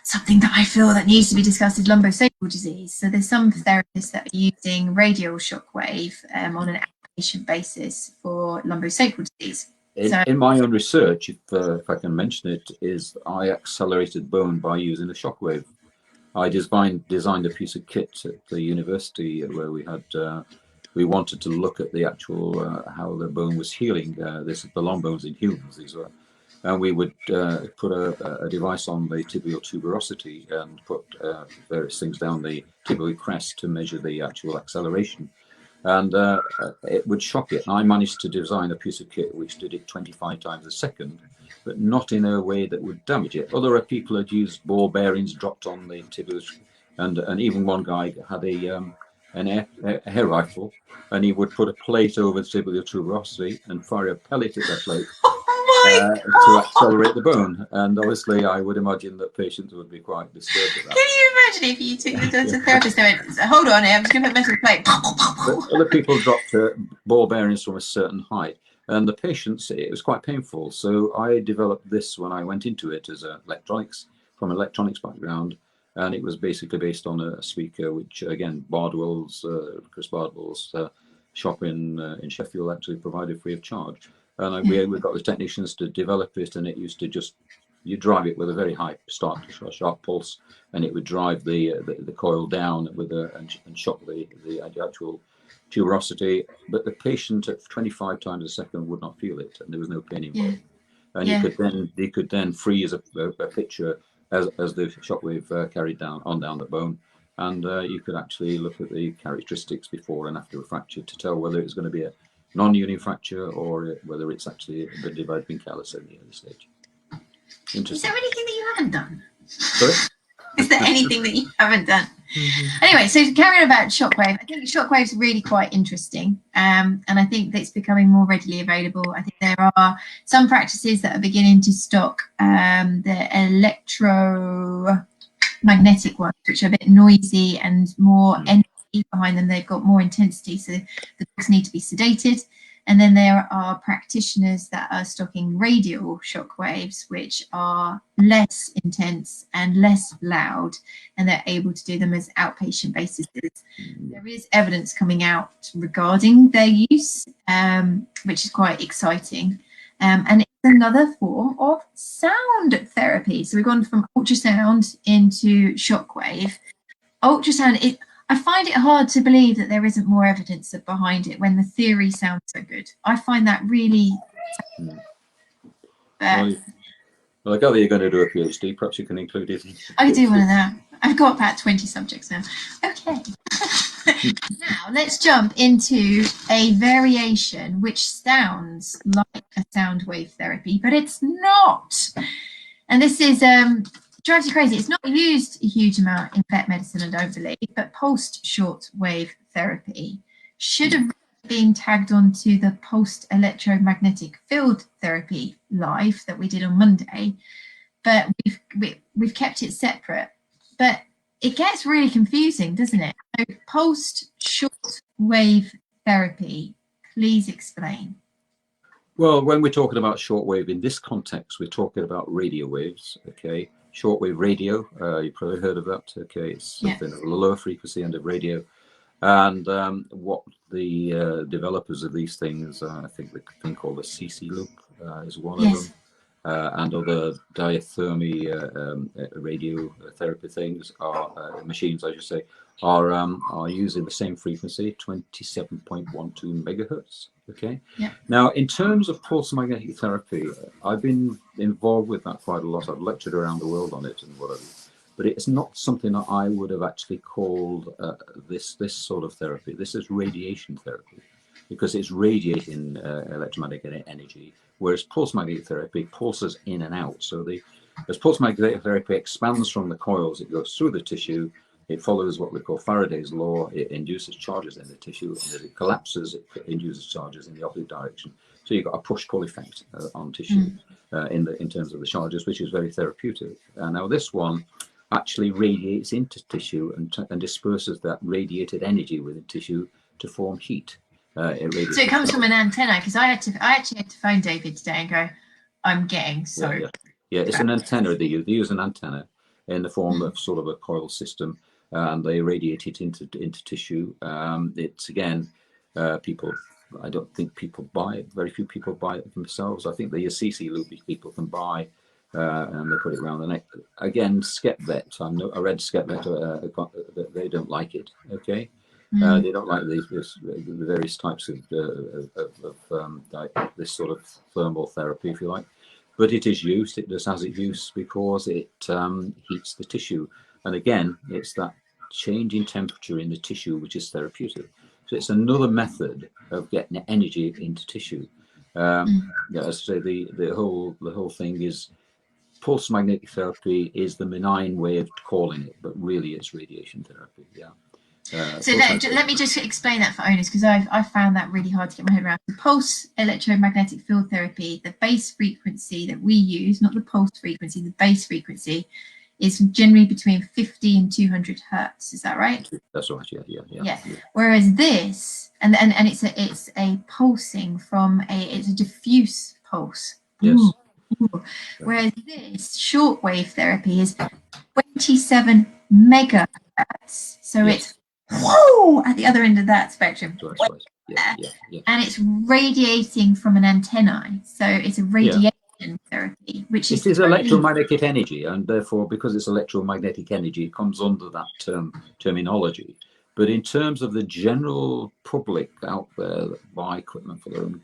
something that I feel that needs to be discussed is lumbosacral disease. So there's some therapists that are using radial shockwave on an outpatient basis for lumbosacral disease. In my own research, if I can mention it, is I accelerated bone by using a shockwave. I designed a piece of kit at the university where we wanted to look at the actual how the bone was healing. This is the long bones in humans, these were, and we would put a device on the tibial tuberosity and put various things down the tibial crest to measure the actual acceleration, and it would shock it. And I managed to design a piece of kit which did it 25 times a second, but not in a way that would damage it. Other people had used ball bearings dropped on the tibials, and even one guy had an air rifle, and he would put a plate over the tibial tuberosity and fire a pellet at that plate to accelerate the bone. And obviously, I would imagine that patients would be quite disturbed at that. Can you imagine if you took the therapist and went, hold on, I'm just going to put a metal plate. But other people dropped ball bearings from a certain height, and the patients, it was quite painful. So I developed this when I went into it as from an electronics background. And it was basically based on a speaker, which again, Chris Bardwell's shop in Sheffield actually provided free of charge. And we got the technicians to develop it, and it used to you drive it with a very high sharp pulse, and it would drive the coil down with and shock the actual tuberosity. But the patient at 25 times a second would not feel it, and there was no pain involved. And you could then freeze a picture as the shockwave carried down the bone, and you could actually look at the characteristics before and after a fracture to tell whether it's going to be a non-union fracture or whether it's actually been developing callus at the early stage. Is there anything that you haven't done? Sorry? Is there anything that you haven't done? Anyway, so carrying about shockwave, I think shockwave's really quite interesting, and I think that it's becoming more readily available. I think there are some practices that are beginning to stock the electromagnetic ones, which are a bit noisy and more energy behind them. They've got more intensity, so the dogs need to be sedated. And then there are practitioners that are stocking radial shockwaves, which are less intense and less loud, and they're able to do them as outpatient basis. There is evidence coming out regarding their use, which is quite exciting. And it's another form of sound therapy. So we've gone from ultrasound into shockwave. Ultrasound, I find it hard to believe that there isn't more evidence behind it when the theory sounds so good. I find that really... Well, I gather you're going to do a PhD. Perhaps you can include it. I do one of that. I've got about 20 subjects now. Okay. Now, let's jump into a variation which sounds like a sound wave therapy, but it's not. And this is drives you crazy. It's not used a huge amount in vet medicine, I don't believe, but pulsed shortwave therapy should have been tagged onto the pulsed electromagnetic field therapy live that we did on Monday, but we've kept it separate. But it gets really confusing, doesn't it? So pulsed shortwave therapy, please explain. Well, when we're talking about shortwave in this context, we're talking about radio waves, okay? Shortwave radio, you've probably heard of that, okay? It's something at a lower frequency end of radio. And what the developers of these things, I think the thing called the CC loop is one of them. And other diathermy radiotherapy things are machines, I should say, are using the same frequency, 27.12 megahertz. Okay. Yeah. Now, in terms of pulse magnetic therapy, I've been involved with that quite a lot. I've lectured around the world on it and whatever. But it's not something that I would have actually called this sort of therapy. This is radiation therapy, because it's radiating electromagnetic energy, whereas pulse magnetic therapy pulses in and out. So as pulse magnetic therapy expands from the coils, it goes through the tissue, it follows what we call Faraday's law, it induces charges in the tissue, and as it collapses, it induces charges in the opposite direction. So you've got a push-pull effect on tissue in terms of the charges, which is very therapeutic. Now this one actually radiates into tissue and disperses that radiated energy within tissue to form heat. So it comes from an antenna, because I actually had to phone David today and go, I'm getting so. Yeah, it's an antenna they use. They use an antenna in the form of sort of a coil system, and they radiate it into tissue. It's again, people. I don't think people buy it. Very few people buy it themselves. I think the CC loop people can buy, and they put it around the neck. Again, SkepVet. I read SkepVet. They don't like it. Okay. They don't like the various types of this sort of thermal therapy, if you like. But it is used. It just has its use because it heats the tissue. And again, it's that change in temperature in the tissue which is therapeutic. So it's another method of getting energy into tissue. As I say, the whole thing is pulse magnetic therapy is the benign way of calling it, but really it's radiation therapy. Yeah. So let me just explain that for owners, because I found that really hard to get my head around. The pulse electromagnetic field therapy, the base frequency that we use, not the pulse frequency, the base frequency is generally between 50 and 200 hertz. Is that right? That's right. Yeah. Whereas this, and it's a pulsing from it's a diffuse pulse. Yes. Ooh. Whereas this shortwave therapy is 27 megahertz. So it's whoa at the other end of that spectrum. Right. Yeah. And it's radiating from an antenna. So it's a radiation therapy, which is electromagnetic energy, and therefore because it's electromagnetic energy, it comes under that terminology. But in terms of the general public out there that buy equipment for their own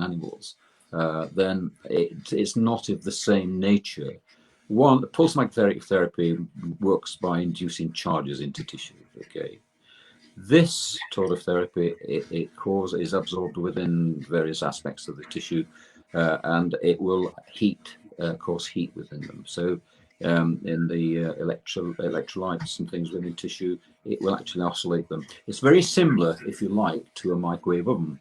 animals, then it's not of the same nature. One, pulse magnetic therapy works by inducing charges into tissue. Okay, this sort of therapy is absorbed within various aspects of the tissue, and it will cause heat within them. So in the electrolytes and things within tissue, it will actually oscillate them. It's very similar, if you like, to a microwave oven.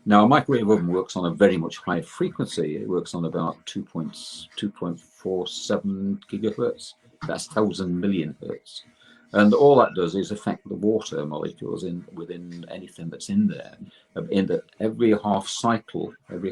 Now, a microwave oven works on a very much higher frequency. It works on about 2.47 gigahertz. That's 1,000 million hertz. And all that does is affect the water molecules within anything that's in there. In that every half cycle of the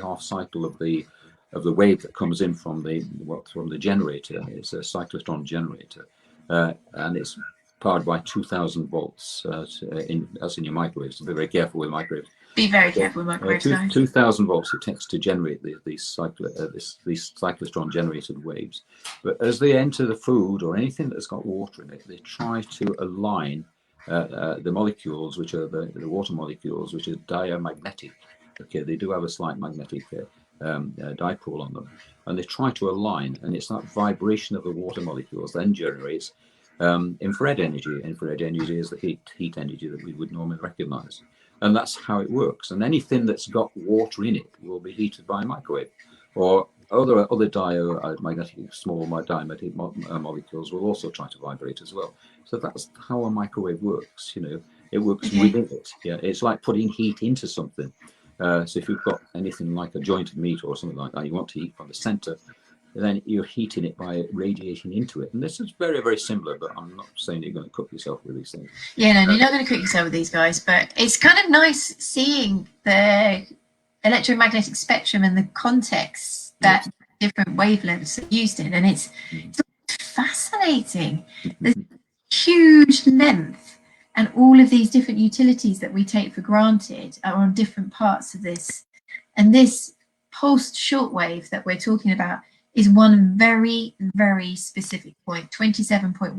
wave that comes in from the generator, it's a cyclotron generator, and it's powered by 2,000 volts. That's in your microwaves. So be very careful with microwaves. Be very careful with microwaves. 2,000 volts it takes to generate these cyclotron generated waves. But as they enter the food or anything that's got water in it, they try to align the molecules, which are the water molecules, which are diamagnetic. Okay, they do have a slight magnetic dipole on them, and they try to align, and it's that vibration of the water molecules then generates infrared energy. Infrared energy is the heat energy that we would normally recognize. And that's how it works. And anything that's got water in it will be heated by a microwave, or other small diamagnetic molecules will also try to vibrate as well. So that's how a microwave works. It works within it. Yeah, it's like putting heat into something. So if you've got anything like a joint of meat or something like that, you want to heat from the center, then you're heating it by radiating into it. And this is very, very similar, but I'm not saying you're going to cook yourself with these things. Yeah, no, you're not going to cook yourself with these guys, but it's kind of nice seeing the electromagnetic spectrum and the context that different wavelengths are used in, and it's fascinating. There's huge length, and all of these different utilities that we take for granted are on different parts of this. And this pulsed shortwave that we're talking about is one very, very specific point, 27.12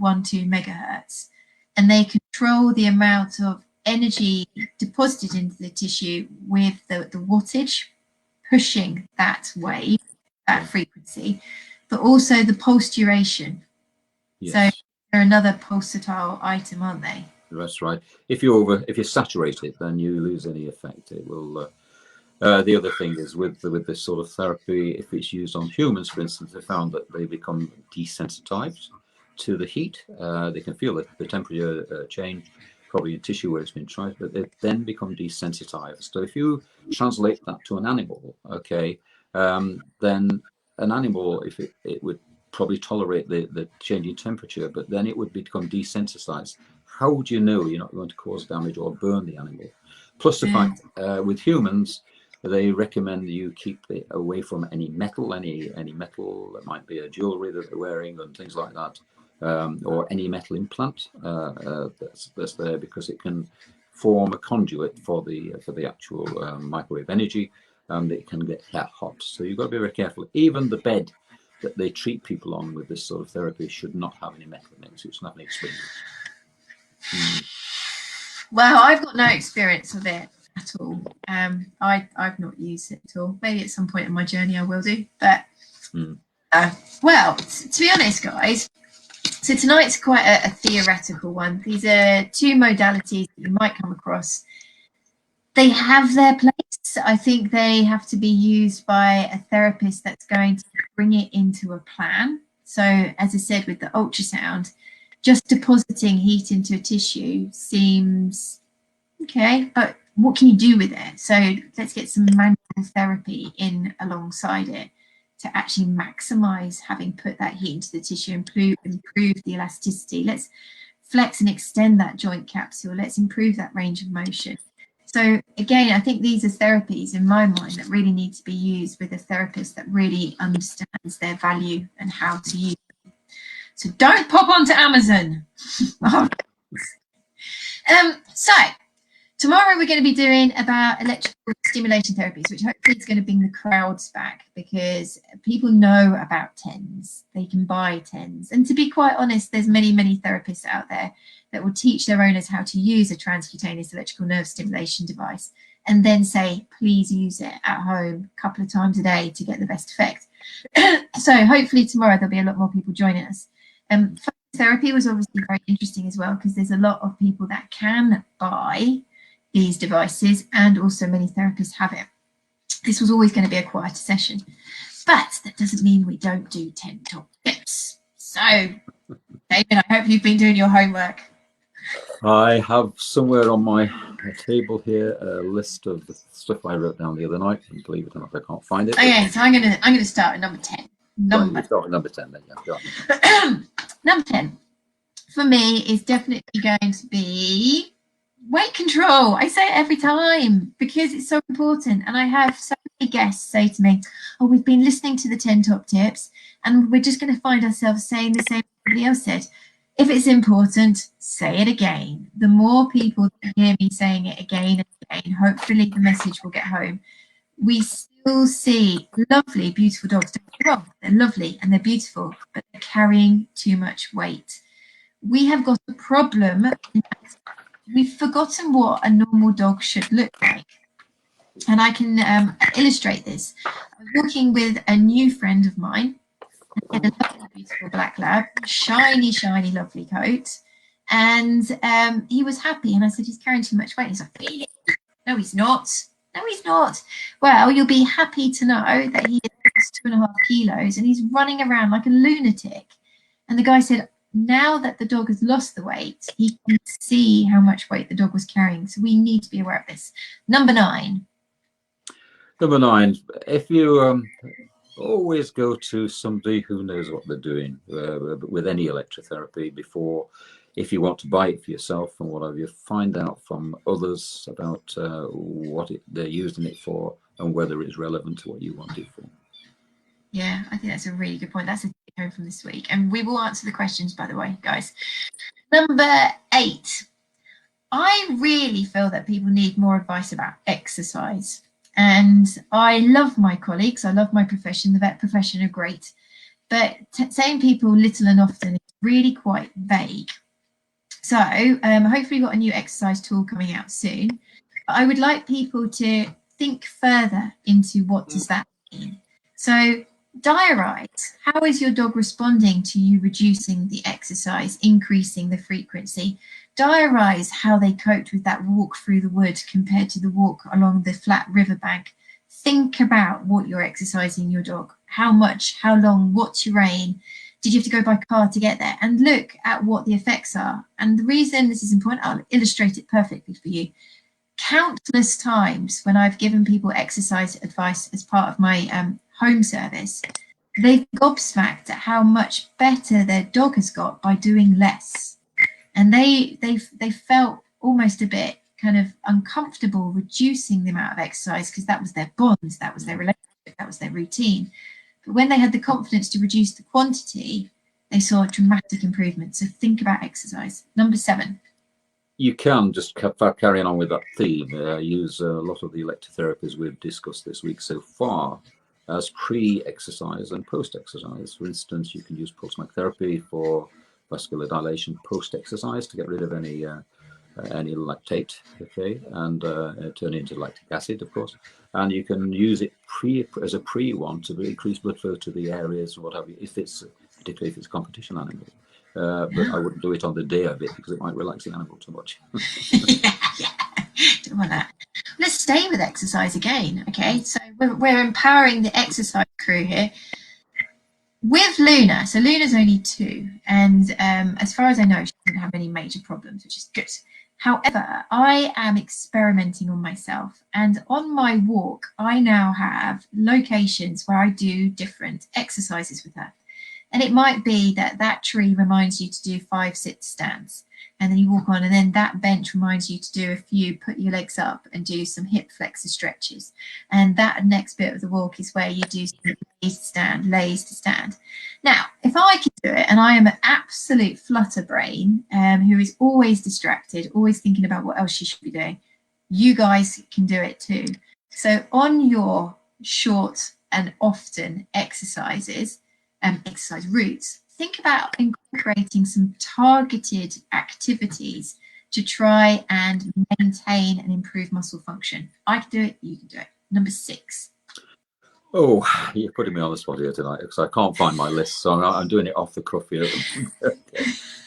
megahertz, and they control the amount of energy deposited into the tissue with the wattage pushing that wave, that frequency, but also the pulse duration. So they're another pulsatile item, aren't they? That's right. If you saturate it, then you lose any effect. It will. The other thing is with this sort of therapy, if it's used on humans, for instance, they found that they become desensitized to the heat. They can feel the temperature change, probably in tissue where it's been tried, but they then become desensitized. So if you translate that to an animal, then an animal, if it would probably tolerate the changing temperature, but then it would become desensitized. How would you know you're not going to cause damage or burn the animal? Plus the fact with humans, they recommend you keep it away from any metal that might be a jewelry that they're wearing and things like that, or any metal implant that's there, because it can form a conduit for the actual microwave energy, and it can get hot. So you've got to be very careful. Even the bed that they treat people on with this sort of therapy should not have any metal in it, so it's not expensive. Well, I've got no experience of it at all. I've not used it at all. Maybe at some point in my journey I will do. But well, to be honest, guys, so tonight's quite a theoretical one. These are two modalities that you might come across. They have their place. I think they have to be used by a therapist that's going to bring it into a plan. So as I said, with the ultrasound, just depositing heat into a tissue seems okay, but what can you do with it? So let's get some manual therapy in alongside it to actually maximize having put that heat into the tissue, improve the elasticity. Let's flex and extend that joint capsule. Let's improve that range of motion. So again, I think these are therapies in my mind that really need to be used with a therapist that really understands their value and how to use them. So don't pop onto Amazon. So tomorrow we're going to be doing about electrical stimulation therapies, which hopefully is going to bring the crowds back, because people know about TENS. They can buy TENS. And to be quite honest, there's many, many therapists out there that will teach their owners how to use a transcutaneous electrical nerve stimulation device and then say, please use it at home a couple of times a day to get the best effect. So hopefully tomorrow there'll be a lot more people joining us. Therapy was obviously very interesting as well, because there's a lot of people that can buy these devices, and also many therapists have it. This was always going to be a quieter session, but that doesn't mean we don't do 10 top tips. So, David, I hope you've been doing your homework. I have somewhere on my table here a list of the stuff I wrote down the other night, and believe it or not, I can't find it. Okay, so I'm gonna start at number 10. Start with number 10 then. Yeah, number 10 for me is definitely going to be weight control. I say it every time because it's so important, and I have so many guests say to me, oh, we've been listening to the 10 top tips and we're just going to find ourselves saying the same everybody else said. If it's important, say it again. The more people that hear me saying it again and again, hopefully the message will get home. We still see lovely, beautiful dogs. Don't get me wrong, they're lovely and they're beautiful, but they're carrying too much weight. We have got a problem. We've forgotten what a normal dog should look like. And I can illustrate this. I was walking with a new friend of mine. He had a lovely, beautiful black lab, shiny, shiny, lovely coat. And he was happy. And I said, he's carrying too much weight. He's like, no, he's not. No, he's not. Well, you'll be happy to know that he is 2.5 kilos, and he's running around like a lunatic. And the guy said, now that the dog has lost the weight, he can see how much weight the dog was carrying. So we need to be aware of this. Number 9. Number 9, if you always go to somebody who knows what they're doing with any electrotherapy before, if you want to buy it for yourself and whatever, you find out from others about what they're using it for and whether it's relevant to what you want it for. Yeah, I think that's a really good point. That's a take home from this week. And we will answer the questions, by the way, guys. Number 8. I really feel that people need more advice about exercise. And I love my colleagues. I love my profession. The vet profession are great. But saying people little and often is really quite vague. So hopefully we've got a new exercise tool coming out soon. But I would like people to think further into what does that mean. So diarise. How is your dog responding to you reducing the exercise, increasing the frequency? Diarise how they coped with that walk through the wood compared to the walk along the flat riverbank. Think about what you're exercising your dog. How much, how long, what terrain? Did you have to go by car to get there? And look at what the effects are. And the reason this is important, I'll illustrate it perfectly for you. Countless times when I've given people exercise advice as part of my home service, they've gobsmacked at how much better their dog has got by doing less. And they felt almost a bit kind of uncomfortable reducing the amount of exercise because that was their bonds, that was their relationship, that was their routine. But when they had the confidence to reduce the quantity, they saw a dramatic improvement. So think about exercise. Number 7. You can just carrying on with that theme, use a lot of the electrotherapies we've discussed this week so far as pre-exercise and post-exercise. For instance, you can use pulse therapy for vascular dilation post-exercise to get rid of any lactate, okay, and turn it into lactic acid, of course. And you can use it as a pre-one to increase blood flow to the areas, what have you, particularly if it's a competition animal. But I wouldn't do it on the day of it because it might relax the animal too much. yeah, don't want that. Let's stay with exercise again, okay? So we're empowering the exercise crew here with Luna. So Luna's only 2, and as far as I know, she doesn't have any major problems, which is good. However, I am experimenting on myself, and on my walk, I now have locations where I do different exercises with her. And it might be that that tree reminds you to do 5 sit-stands, and then you walk on, and then that bench reminds you to do a few, put your legs up and do some hip flexor stretches. And that next bit of the walk is where you do some lays to stand. Now, if I can do it, and I am an absolute flutterbrain who is always distracted, always thinking about what else she should be doing, you guys can do it too. So on your short and often exercises, exercise routes, think about incorporating some targeted activities to try and maintain and improve muscle function. I can do it, you can do it. Number 6. Oh, you're putting me on the spot here tonight because I can't find my list, so I'm doing it off the cuff here.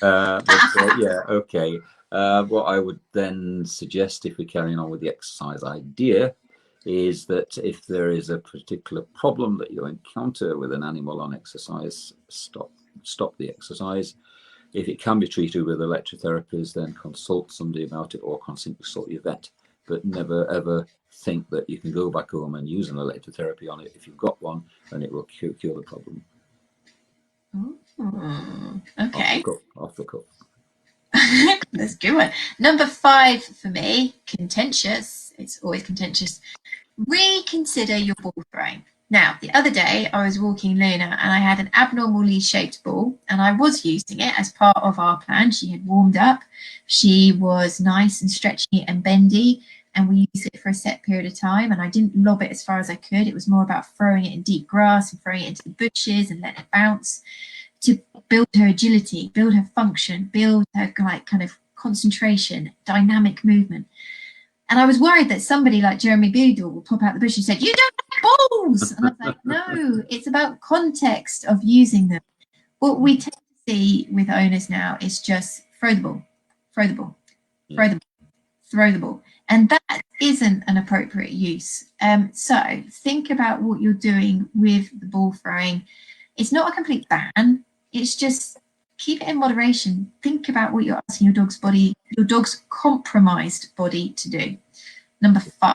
Yeah, okay. What I would then suggest, if we're carrying on with the exercise idea, is that if there is a particular problem that you encounter with an animal on exercise, stop the exercise. If it can be treated with electrotherapies, then consult somebody about it or consult your vet. But never ever think that you can go back home and use an electrotherapy on it. If you've got one, then it will cure the problem. Ooh, okay. Off the cuff. That's a good one. Number 5 for me, contentious. It's always contentious. Reconsider your ball throwing. Now, the other day I was walking Luna and I had an abnormally shaped ball and I was using it as part of our plan. She had warmed up. She was nice and stretchy and bendy, and we used it for a set period of time, and I didn't lob it as far as I could. It was more about throwing it in deep grass and throwing it into the bushes and letting it bounce to build her agility, build her function, build her kind of concentration, dynamic movement. And I was worried that somebody like Jeremy Beadle would pop out the bush and said, "You don't have balls." And I was like, no, it's about context of using them. What we tend to see with owners now is just throw the ball, throw the ball, throw the ball, throw the ball. And that isn't an appropriate use. So think about what you're doing with the ball throwing. It's not a complete ban. It's just keep it in moderation. Think about what you're asking your dog's compromised body to do. Number 5.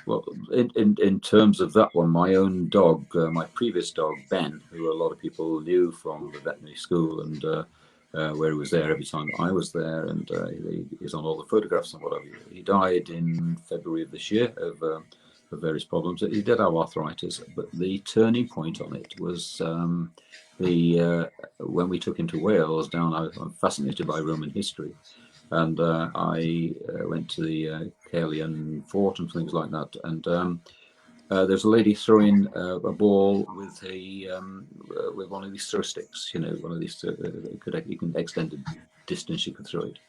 Well, in terms of that one, my own dog, my previous dog, Ben, who a lot of people knew from the veterinary school and where he was there every time I was there, and he's on all the photographs and whatever. He died in February of this year of various problems. He did have arthritis, but the turning point on it was when we took him to Wales. I'm fascinated by Roman history. And I went to the Caerleon fort and things like that. And there's a lady throwing a ball with with one of these throw sticks. You know, one of these you can extend the distance you can throw it.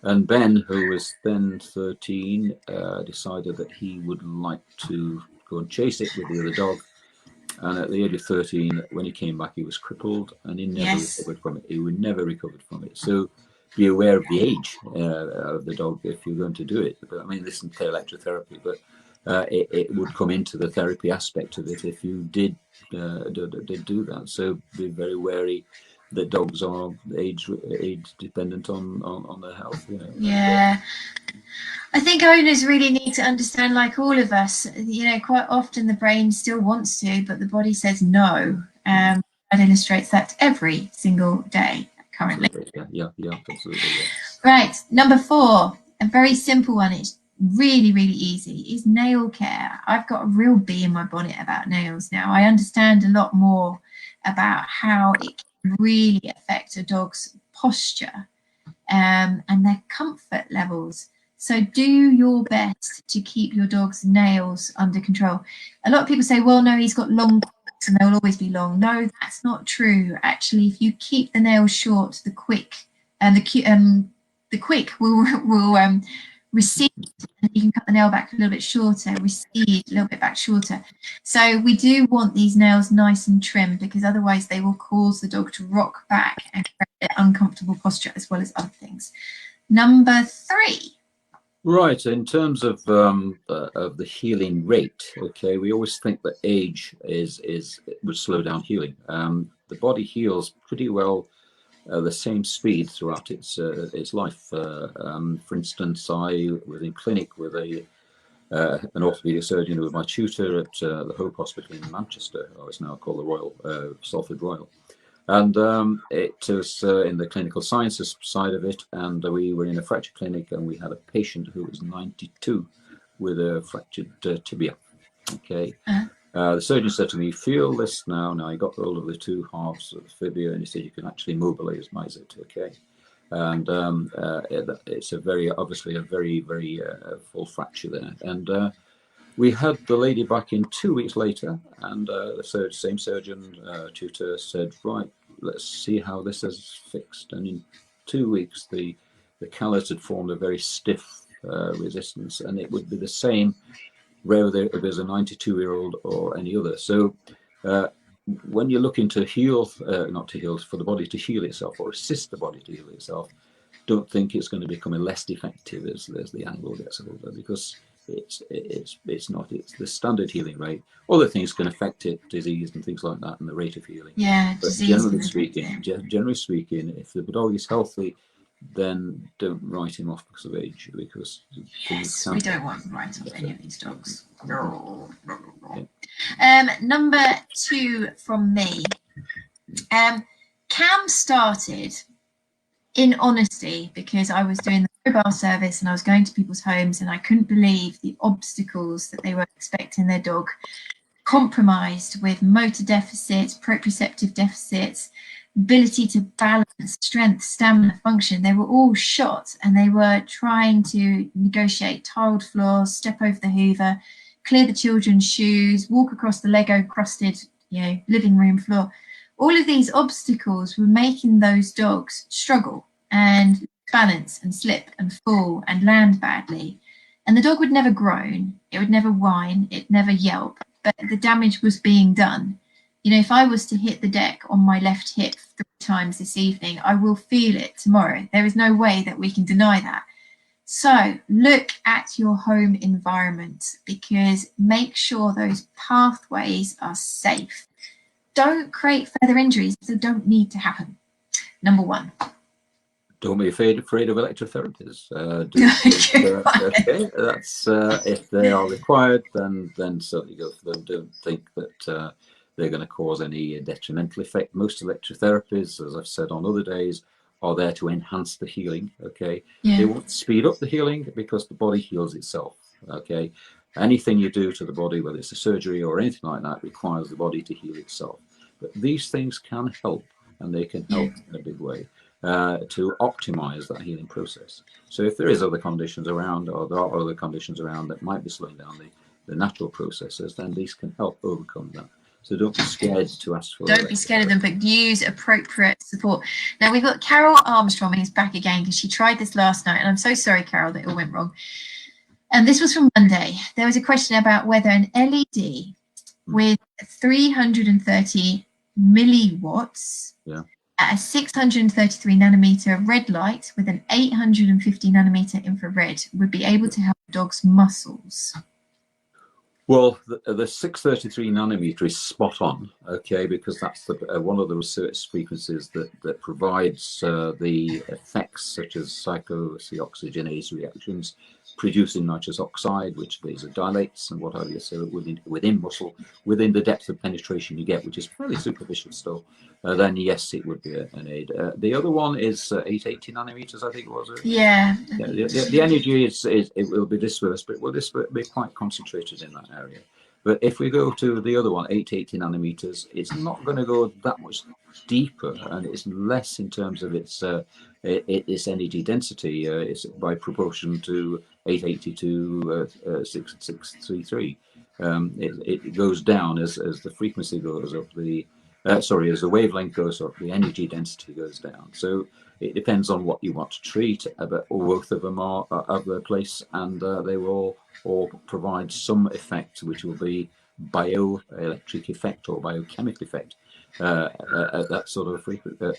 And Ben, who was then 13, decided that he would like to go and chase it with the other dog. And at the age of 13, when he came back, he was crippled, and he never recovered from it. He would never recovered from it. So be aware of the age of the dog if you're going to do it. But I mean, this isn't electrotherapy, but it would come into the therapy aspect of it if you did do that. So be very wary that dogs are age dependent on their health. You know. Yeah. I think owners really need to understand, like all of us, you know, quite often the brain still wants to, but the body says no. That illustrates that every single day currently. Yeah, absolutely. Yeah. Right, number 4, a very simple one. It's really, really easy, is nail care. I've got a real bee in my bonnet about nails now. I understand a lot more about how it can really affect a dog's posture and their comfort levels. So do your best to keep your dog's nails under control. A lot of people say, well, no, he's got long claws and they'll always be long. No, that's not true. Actually, if you keep the nails short, the quick will recede, and you can cut the nail back a little bit shorter, recede a little bit back shorter. So we do want these nails nice and trim, because otherwise they will cause the dog to rock back and create uncomfortable posture as well as other things. Number 3. Right. In terms of the healing rate, okay, we always think that age would slow down healing. The body heals pretty well the same speed throughout its life. For instance, I was in clinic with an orthopaedic surgeon who was my tutor at the Hope Hospital in Manchester. Oh, it's now called the Royal Salford Royal. And it was in the clinical sciences side of it, and we were in a fracture clinic, and we had a patient who was 92 with a fractured tibia. Okay. The surgeon said to me, feel this now. Now, I got hold of the two halves of the fibula, and he said, you can actually mobilize it, okay? And it's obviously a very, very full fracture there. And we had the lady back in 2 weeks later, and the same surgeon tutor said, right, let's see how this is fixed. And in 2 weeks, the callus had formed a very stiff resistance, and it would be the same whether it was a 92-year-old or any other. So when you're looking to heal, not to heal, for the body to heal itself or assist the body to heal itself, don't think it's going to become less effective as the animal gets older, because it's not. It's the standard healing rate. Other things can affect it, disease and things like that, and the rate of healing. Yeah, but generally speaking, if the dog is healthy, then don't write him off because of age, because yes, we don't want to write off any of these dogs. Yeah. Number 2 from me. Cam started in honesty because I was doing the mobile service and I was going to people's homes, and I couldn't believe the obstacles that they were expecting their dog compromised with motor deficits, proprioceptive deficits, ability to balance, strength, stamina, function. They were all shot, and they were trying to negotiate tiled floors, step over the hoover, clear the children's shoes, walk across the Lego crusted, living room floor. All of these obstacles were making those dogs struggle and balance and slip and fall and land badly. And the dog would never groan, it would never whine, it never yelp, but the damage was being done. If I was to hit the deck on my left hip 3 times this evening, I will feel it tomorrow. There is no way that we can deny that. So look at your home environment, because make sure those pathways are safe. Don't create further injuries that don't need to happen. Number one. Don't be afraid of electrotherapies. Okay, that's if they are required, then certainly go for them. Don't think that they're going to cause any detrimental effect. Most electrotherapies, as I've said on other days, are there to enhance the healing. Okay, they won't speed up the healing because the body heals itself. Okay, anything you do to the body, whether it's a surgery or anything like that, requires the body to heal itself. But these things can help, and they can help in a big way. To optimize that healing process. So if there is other conditions around, or there are other conditions around that might be slowing down the natural processes, then these can help overcome that. So don't be scared to ask for. Don't be scared of them, but use appropriate support. Now we've got Carol Armstrong, who's back again because she tried this last night, and I'm so sorry, Carol, that it all went wrong. And this was from Monday. There was a question about whether an LED with 330 milliwatts at a 633 nanometer red light with an 850 nanometer infrared would be able to help dogs' muscles. Well, the 633 nanometer is spot on, okay, because that's one of the research frequencies that provides the effects such as cyclooxygenase reactions, producing nitrous oxide, which vasodilates and what have you. So within muscle, within the depth of penetration you get, which is fairly superficial still, then yes, it would be an aid. The other one is 880 nanometers, I think it was. Yeah. The energy it will be dispersed, but will be quite concentrated in that area. But if we go to the other one, 880 nanometers, it's not going to go that much deeper, and it's less in terms of its energy density. It's by proportion to 880 to 633. It goes down as the frequency goes up. As the wavelength goes up, the energy density goes down. So it depends on what you want to treat, but both of them are of their place, and they will all provide some effect, which will be bioelectric effect or biochemical effect at that sort of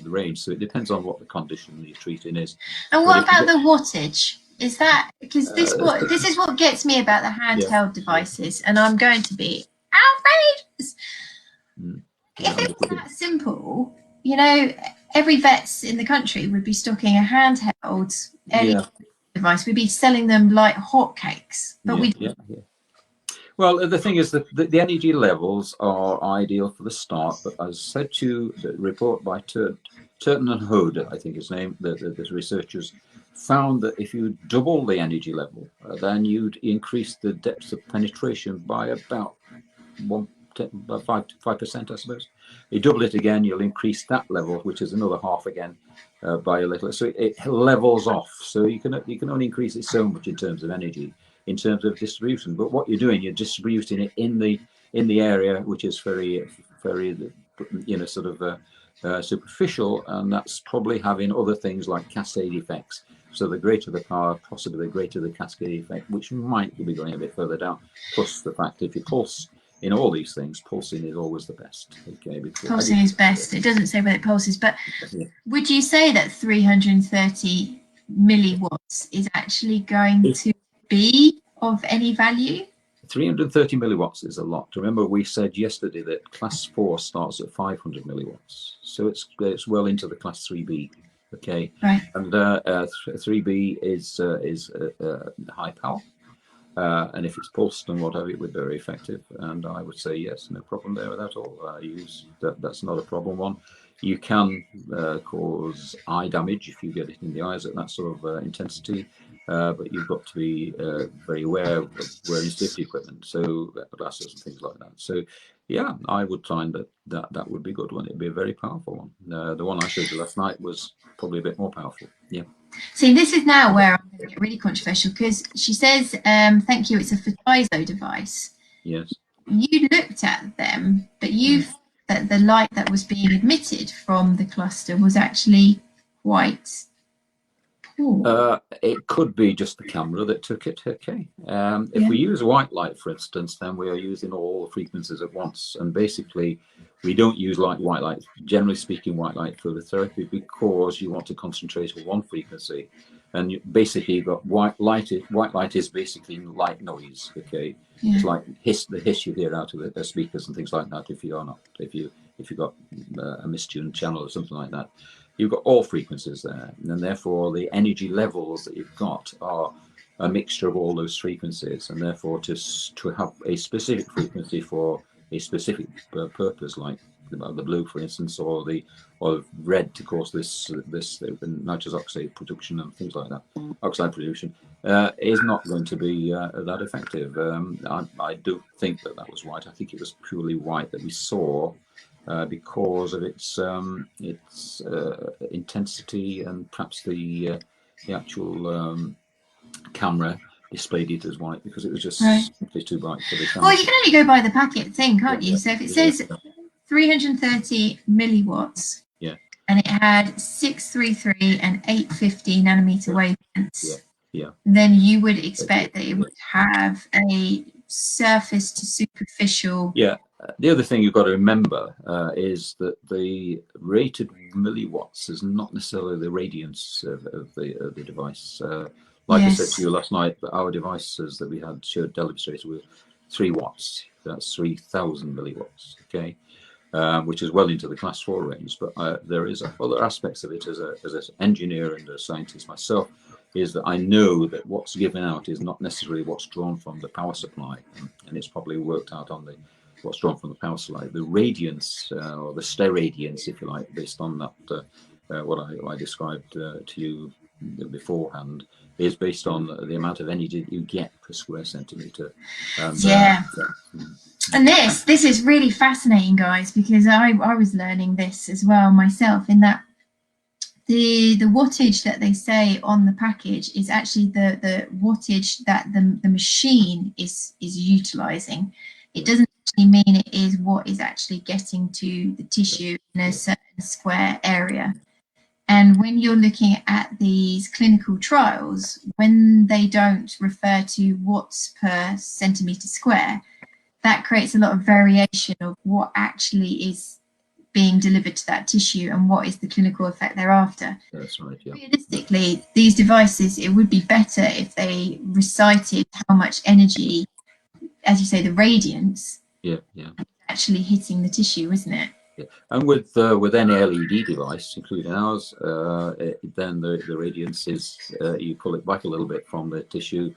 range. So it depends on what the condition you're treating is. And what about the wattage? Is that because this is what gets me about the handheld devices, and I'm going to be outrageous. If it's that simple, you know, every vet's in the country would be stocking a handheld LED device. We'd be selling them like hotcakes. But Well, the thing is that the energy levels are ideal for the start, but as said to the report by Turton and Hode, I think his name, the researchers found that if you double the energy level, then you'd increase the depth of penetration by about 5%, I suppose. You double it again, you'll increase that level, which is another half again by a little. So it levels off. So you can only increase it so much in terms of energy, in terms of distribution. But what you're doing, you're distributing it in the area which is very, sort of superficial, and that's probably having other things like cascade effects. So the greater the power, possibly the greater the cascade effect, which might be going a bit further down. Plus the fact if you pulse in all these things, pulsing is always the best. Okay, pulsing is best. It doesn't say when it pulses, but would you say that 330 milliwatts is actually going to be of any value? 330 milliwatts is a lot. Remember, we said yesterday that class 4 starts at 500 milliwatts, so it's well into the class 3B. Okay, right. And 3B is high power. And if it's pulsed and whatever, it would be very effective. And I would say yes, no problem there with that at all. That's not a problem one. You can cause eye damage if you get it in the eyes at that sort of intensity, but you've got to be very aware of wearing safety equipment, so glasses and things like that. So yeah, I would find that would be a good one. It'd be a very powerful one. The one I showed you last night was probably a bit more powerful. Yeah. See, this is now where I'm going to get really controversial, because she says, thank you, it's a photizo device. Yes. You looked at them, but that the light that was being emitted from the cluster was actually quite It could be just the camera that took it. Okay. If we use white light, for instance, then we are using all the frequencies at once. And basically, we don't use white light, generally speaking, white light phototherapy, because you want to concentrate on one frequency. And basically, you've got white light. White light is basically light noise. Okay. It's like the hiss you hear out of the speakers and things like that. If you've got a mistuned channel or something like that. You've got all frequencies there, and therefore the energy levels that you've got are a mixture of all those frequencies, and therefore to have a specific frequency for a specific purpose, like the blue, for instance, or the red to cause this nitrous oxide production and things like that, oxide production, is not going to be that effective. I do think that was white. I think it was purely white that we saw. Because of its intensity, and perhaps the actual camera displayed it as white because it was just simply too bright for the camera. Well, you can only go by the packet thing, can't you? So if it says 330 milliwatts, and it had 633 and 850 nanometer wavelengths, then you would expect that it would have a surface to superficial. The other thing you've got to remember is that the rated milliwatts is not necessarily the radiance of the device. Like I said to you last night, our devices that we had demonstrated were 3 watts. That's 3,000 milliwatts. Okay, which is well into the class 4 range. But there is other aspects of it as an engineer and a scientist myself. Is that I know that what's given out is not necessarily what's drawn from the power supply, and it's probably worked out on what's drawn from the power supply. The radiance, or the steradiance, if you like, based on that, what I described to you beforehand, is based on the amount of energy that you get per square centimetre. And this is really fascinating, guys, because I was learning this as well myself, in that the wattage that they say on the package is actually the wattage that the machine is utilizing. It doesn't actually mean it is what is actually getting to the tissue in a certain square area. And when you're looking at these clinical trials, when they don't refer to watts per centimetre square, that creates a lot of variation of what actually is being delivered to that tissue and what is the clinical effect thereafter. That's right. Realistically, these devices, it would be better if they recited how much energy, as you say, the radiance, actually hitting the tissue, isn't it? And with any LED device, including ours, then the radiance is, you pull it back a little bit from the tissue,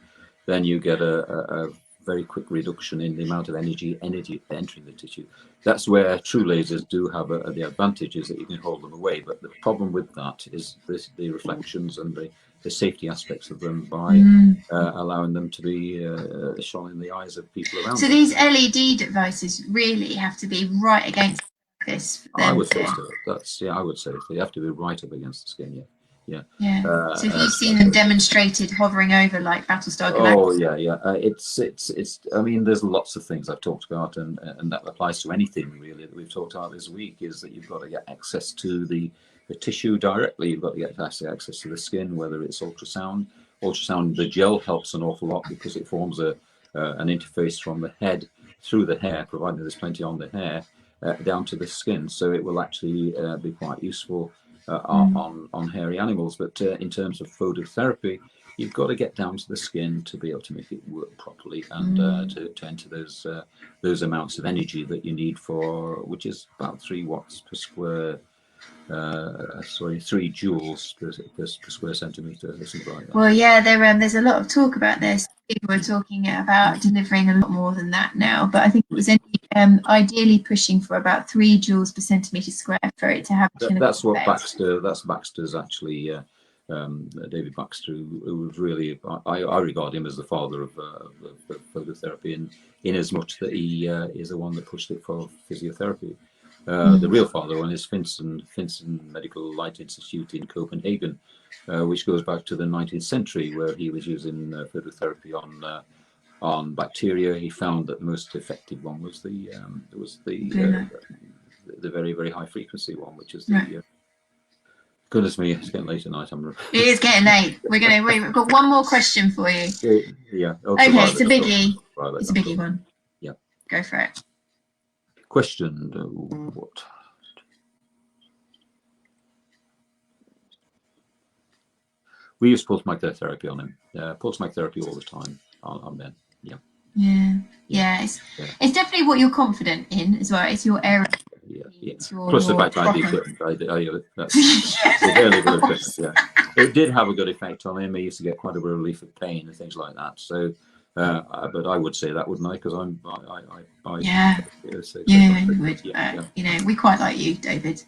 then you get a very quick reduction in the amount of energy entering the tissue. That's where true lasers do have the advantage, is that you can hold them away. But the problem with that is the reflections and the safety aspects of them by allowing them to be shone in the eyes of people around. So these LED devices really have to be right against this. I would say so. I would say they have to be right up against the skin. So if you've seen them demonstrated hovering over like Battlestar Galactica. It's. I mean, there's lots of things I've talked about, and that applies to anything really that we've talked about this week. Is that you've got to get access to the tissue directly. You've got to get access to the skin, whether it's ultrasound. The gel helps an awful lot because it forms an interface from the head through the hair, provided there's plenty on the hair, down to the skin. So it will actually be quite useful on hairy animals. But in terms of phototherapy, you've got to get down to the skin to be able to make it work properly, and to enter those amounts of energy that you need for, which is about 3 watts per square. 3 joules per square centimetre, or something like that. Well, there's a lot of talk about this. People are talking about delivering a lot more than that now, but I think it was ideally pushing for about 3 joules per centimetre square for it to have a clinical That's what effect. Baxter's actually, David Baxter, who was really, I regard him as the father of phototherapy, in as much that he is the one that pushed it for physiotherapy. The real father one is Finsen Medical Light Institute in Copenhagen, which goes back to the 19th century, where he was using phototherapy on bacteria. He found that the most effective one was the very, very high frequency one, which is Goodness me, it's getting late at night. It is getting late. We've got one more question for you. Yeah. Okay, it's a biggie. It's a biggie one. Yeah. Go for it. Question. What? We use pulse therapy on him. Pulse therapy all the time on men. Yeah. Yeah. It's definitely what you're confident in as well. It's your area. Yeah. Plus the fact I did that's fairly good equipment. Yeah. It did have a good effect on him. He used to get quite a bit of relief of pain and things like that. So, but I would say that, wouldn't I? Because you would. We quite like you, David.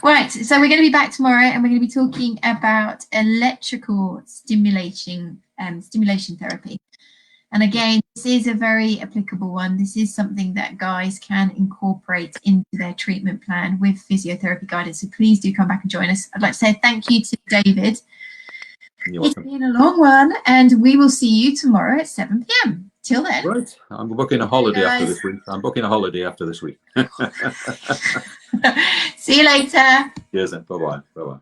Right, so we're going to be back tomorrow, and we're going to be talking about electrical stimulation therapy. And again, this is a very applicable one. This is something that guys can incorporate into their treatment plan with physiotherapy guidance. So please do come back and join us. I'd like to say thank you to David. It's been a long one, and we will see you tomorrow at 7 p.m. Till then. Right. I'm booking a holiday after this week. See you later. Cheers then. Bye-bye. Bye-bye.